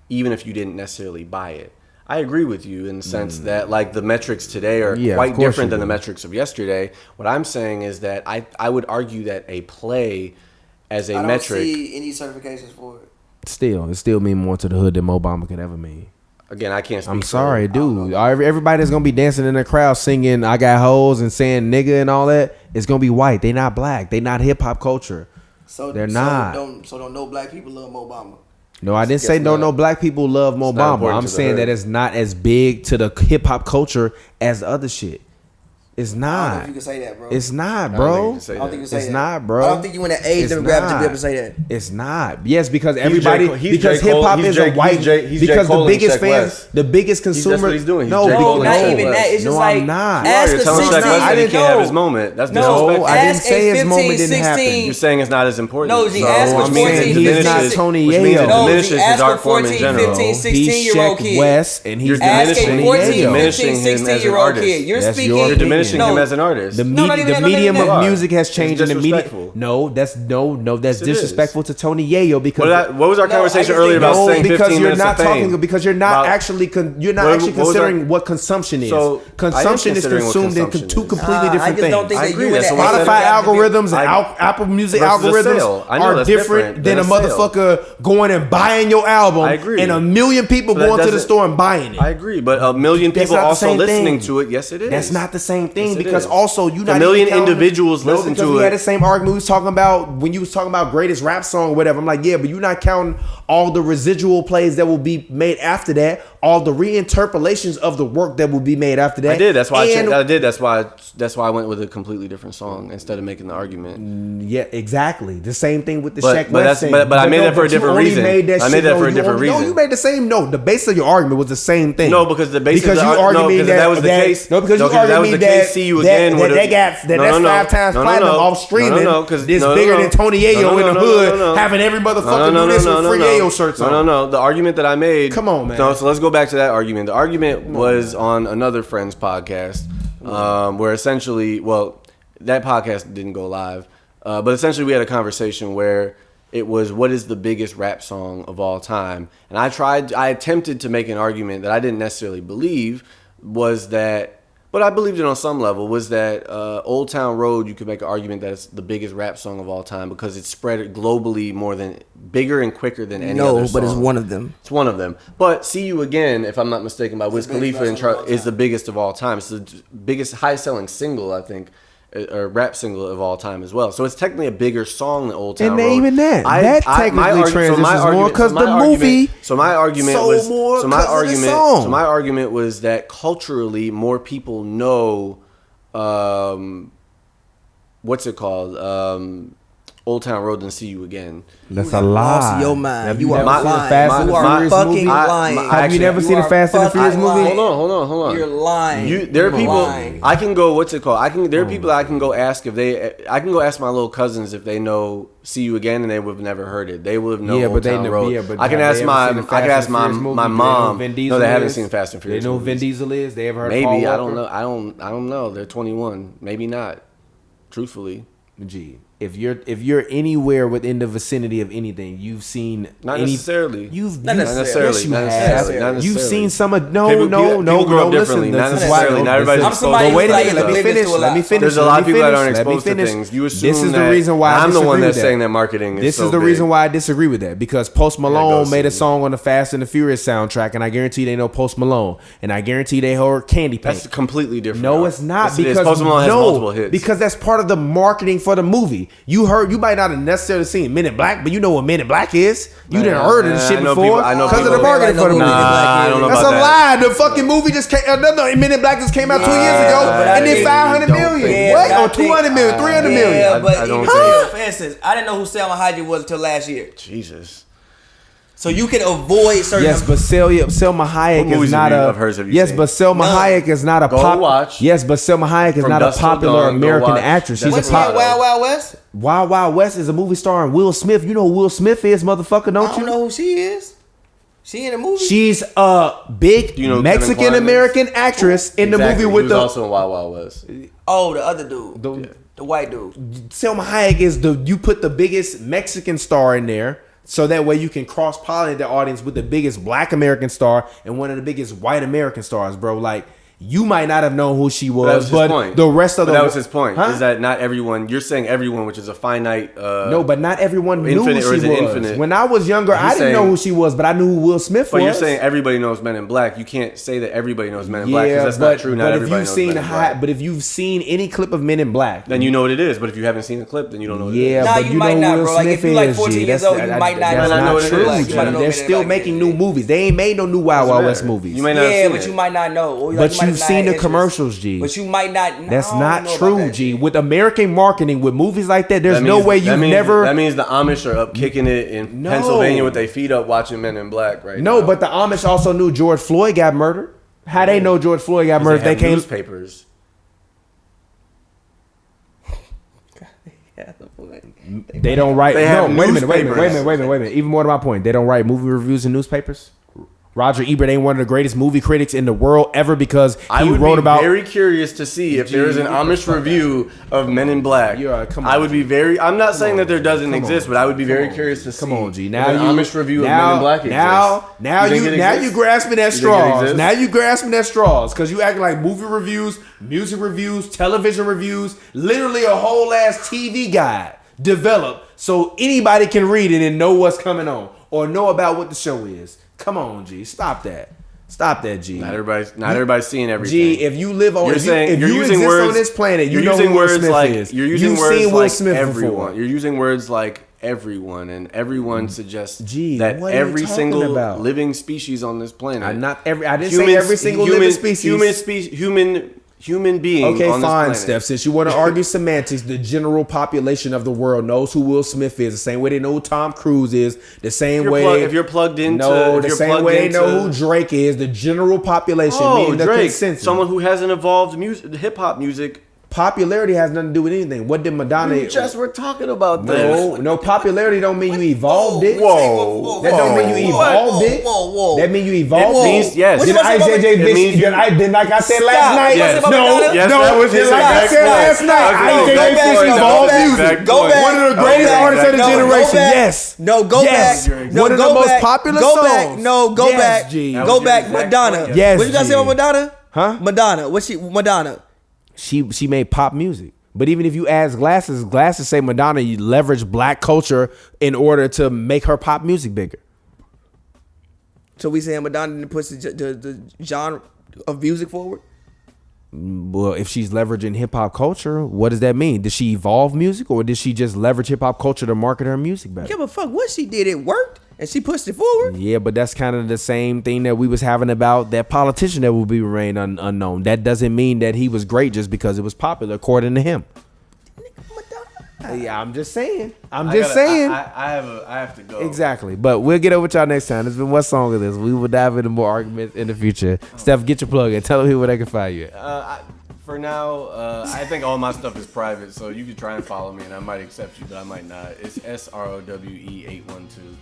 even if you didn't necessarily buy it. I agree with you in the sense that like the metrics today are quite different than the metrics of yesterday. What I'm saying is that I would argue that a play as a metric. I don't see any certifications for it. It still mean more to the hood than Mo Bamba could ever mean. Again, I can't speak. I'm sorry, dude. Everybody that's gonna be dancing in the crowd singing "I got hoes" and saying "nigga" and all that, it's gonna be white. They not black. They not hip hop culture. So they're not. Don't know black people love Mo Bamba. No, I didn't say no black people love Mo Bamba. I'm saying that it's not as big to the hip hop culture as the other shit. It's not. I don't know if you can say that, bro. It's not, bro. I don't think you can say that. It's not, bro. I don't think you in the age demographic to be able to say that. It's not. Yes, because everybody, because J. Cole, hip hop is a white. Because the biggest fans, the biggest consumer. That's what he's doing. No, not even that. It's just like I'm not. Ask You're telling Shaq West that he can't have his moment. That's disrespectful. I didn't say his moment didn't happen. You're saying it's not as important. No, he asked for 14, he's not Tony which means it Yayo. diminishes his art form in general. 15, 16-year-old kid. West, and he's asking 14, diminishing 15, him as an 16-year-old artist. kid. You're speaking. You're diminishing him as an artist. The medium of music has changed, and the medium. That's disrespectful to Tony Yayo because what was our conversation earlier about saying 15 minutes of fame? Because you're not actually considering what consumption is. So consumption is consumed in two completely different things. I agree. Spotify algorithms and Apple Music algorithms are different than a motherfucker going and buying your album. I agree. And a million people going to the store and buying it. I agree, but a million people also listening to it. Yes, it is. That's not the same thing because also you not a million individuals listen to it. We had the same argument we was talking about when you was talking about greatest rap song or whatever. I'm like, yeah, but you're not counting all the residual plays that will be made after that, all the reinterpolations of the work that will be made after that. I did. That's why I did. That's why I went with a completely different song instead of making the argument. Yeah, exactly. The same thing with the Shaq West thing. But I made that for a different reason. I made that for a different reason. No, you made the same. No, the base of your argument was the same thing. No, because the base of the argument. No, because that was the case. No, because you argued that See You Again. That's 5 times platinum off streaming. It's bigger than Tony Yayo in the hood having every motherfucker do this with free Yayo shirts on. No. The argument that I made. Come on, man. No, so let's go back to that argument. The argument was on another friend's podcast, where essentially, that podcast didn't go live, but essentially we had a conversation where it was what is the biggest rap song of all time, and I attempted to make an argument that I didn't necessarily believe was that. But I believed it on some level, was that Old Town Road, you could make an argument that it's the biggest rap song of all time because it's spread globally bigger and quicker than any other song. No, but it's one of them. It's one of them. But See You Again, if I'm not mistaken, by Wiz Khalifa is the biggest of all time. It's the biggest, highest-selling single, I think, or rap single of all time as well. So it's technically a bigger song than Old Town Road. And even that technically transitions more because the movie my argument was that culturally more people know what's it called? Old Town Road than See You Again. That's a lie. Lost your mind. You are lying. You are fucking lying. Have you never seen a Fast and the Furious movie? Hold on. You're lying. There are people. I can go. What's it called? There are people I can go ask if they. I can go ask my little cousins if they know See You Again, and they would have never heard it. They would have known Old Town Road. Yeah, but I can ask my mom. No, they haven't seen Fast and Furious. They know who Vin Diesel is. They ever heard? Maybe I don't know. I don't know. They're 21. Maybe not. Truthfully. Gee. If you're anywhere within the vicinity of anything, you've seen necessarily. Not necessarily. Yes, you have. You've seen some of people grow up differently. Not necessarily. Not everybody's exposed. But wait a minute. Let me finish. There's a lot of people that aren't exposed to things. You assume this is the reason why I'm the one that's saying that marketing is. This is the reason why I disagree with that, because Post Malone made a song on the Fast and the Furious soundtrack, and I guarantee they know Post Malone, and I guarantee they heard Candy Paint. That's completely different. No, it's not, because Post Malone has multiple hits. Because that's part of the marketing for the movie. You might not have necessarily seen Men in Black, but you know what Men in Black is. You didn't heard of the shit before because of the marketing for the movie. That's a lie. The fucking movie just came. Another Men in Black just came out 2 years ago, and then 500 million. What? Or 200 million, 300 million. Yeah, but for instance, I didn't know who Selma Hayek was until last year. Jesus. So you can avoid certain. Yes, but Selma Hayek is not a. Yes, but Selma Hayek is not a pop. Yes, but Selma Hayek is not a popular American actress. She's a pop. Wild Wild West. Wild Wild West is a movie starring Will Smith. You know who Will Smith is, motherfucker, don't you? I don't know who she is. She in the movie? She's a big Mexican American actress in the movie with the. Also in Wild Wild West. Oh, the other dude. The white dude. Selma Hayek is you put the biggest Mexican star in there. So that way you can cross-pollinate the audience with the biggest black American star and one of the biggest white American stars, bro. Like, you might not have known who she was, but the rest of that was his point. Is that not everyone? You're saying everyone, which is a finite. No, but not everyone knew who she was. Infinite? When I was younger, I didn't know who she was, but I knew who Will Smith was. But you're saying everybody knows Men in Black. You can't say that everybody knows Men in Black because that's not true. Not everybody knows Men in Black. But if you've seen any clip of Men in Black, then you know what it is. But if you haven't seen the clip, then you don't know what it is. Yeah, but you might know not, Will bro. Like, Smith if you like is, 14 years old, you might not know what it is. They're still Men in making Black new movies. They ain't made no new Wild Wild West movies. You might not. Yeah, but you might not know. But you've seen the commercials, G. But you might not. That's not true, G. With American marketing, with movies like that, there's no way you never. That means the Amish are up kicking it in Pennsylvania with their feet up watching Men in Black right now. No, but the Amish also knew George Floyd got murdered. How they know George Floyd got murdered? They came newspapers. They don't write. No, wait a minute. Even more to my point, they don't write movie reviews in newspapers. Roger Ebert ain't one of the greatest movie critics in the world ever because I would be very curious to see if there is an Amish review of Men in Black. I would be very. I'm not saying that there doesn't exist, but I would be very curious to see. Come on, G. Now an Amish review of Men in Black exists. Now you grasping at straws. Now you grasping at straws because you acting like movie reviews, music reviews, television reviews, literally a whole ass TV guide developed so anybody can read it and know what's coming on or know about what the show is. Come on, G. Stop that. Stop that, G. Not everybody's seeing everything. G, if you live on, if you exist on this planet, you know who Will Smith is. You're using words like everyone. You're using words like everyone, and everyone suggests that every single living species on this planet. I didn't say every single living species. Human being. Okay, on fine, this Steph. Since you want to argue semantics, the general population of the world knows who Will Smith is. The same way they know who Tom Cruise is. The same way if you're plugged into, the same way they know who Drake is. The general population, meaning the consensus. Someone who hasn't evolved hip hop music. Popularity has nothing to do with anything. What did Madonna? We just were talking about this. No, popularity don't mean you evolved it. Whoa. That don't mean you evolved it. Whoa. That mean you evolved it. Means, yes. Did IJJ Vinci? Did like I said last night? Yes. No. That was his like I said last night. IJJ Vinci evolved music. Go back. One of the greatest artists of the generation. Yes. No, go back. One of the most popular songs. Go back. Go back. Madonna. Yes. What you gotta say about Madonna? Huh? Madonna. She made pop music. But even if you ask Glasses say Madonna leveraged black culture in order to make her pop music bigger. So we saying Madonna didn't push the genre of music forward? Well, if she's leveraging hip hop culture, what does that mean? Did she evolve music or did she just leverage hip hop culture to market her music better? Give a fuck what she did. It worked and she pushed it forward. Yeah, but that's kind of the same thing that we was having about that politician that will be remain unknown. That doesn't mean that he was great just because it was popular, according to him. Yeah, I'm just saying. I have to go. Exactly. But we'll get over with y'all next time. It's been What Song Is This? We will dive into more arguments in the future. Steph, get your plug in. Tell them where they can find you. For now, I think all my stuff is private, so you can try and follow me, and I might accept you, but I might not. It's SROWE812.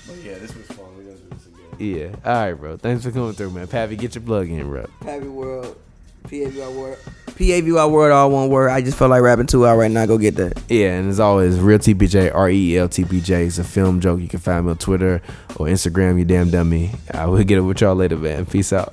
But yeah, this was fun. We're gonna do this again. Yeah. All right, bro. Thanks for coming through, man. Pavy, get your plug in, bro. Pavy World. PAVY World, all one word. I just felt like rapping 2 hours right now. Go get that. Yeah, and as always, Real TPJ, REL TPJ is a film joke. You can find me on Twitter or Instagram, you damn dummy. I will get it with y'all later, man. Peace out.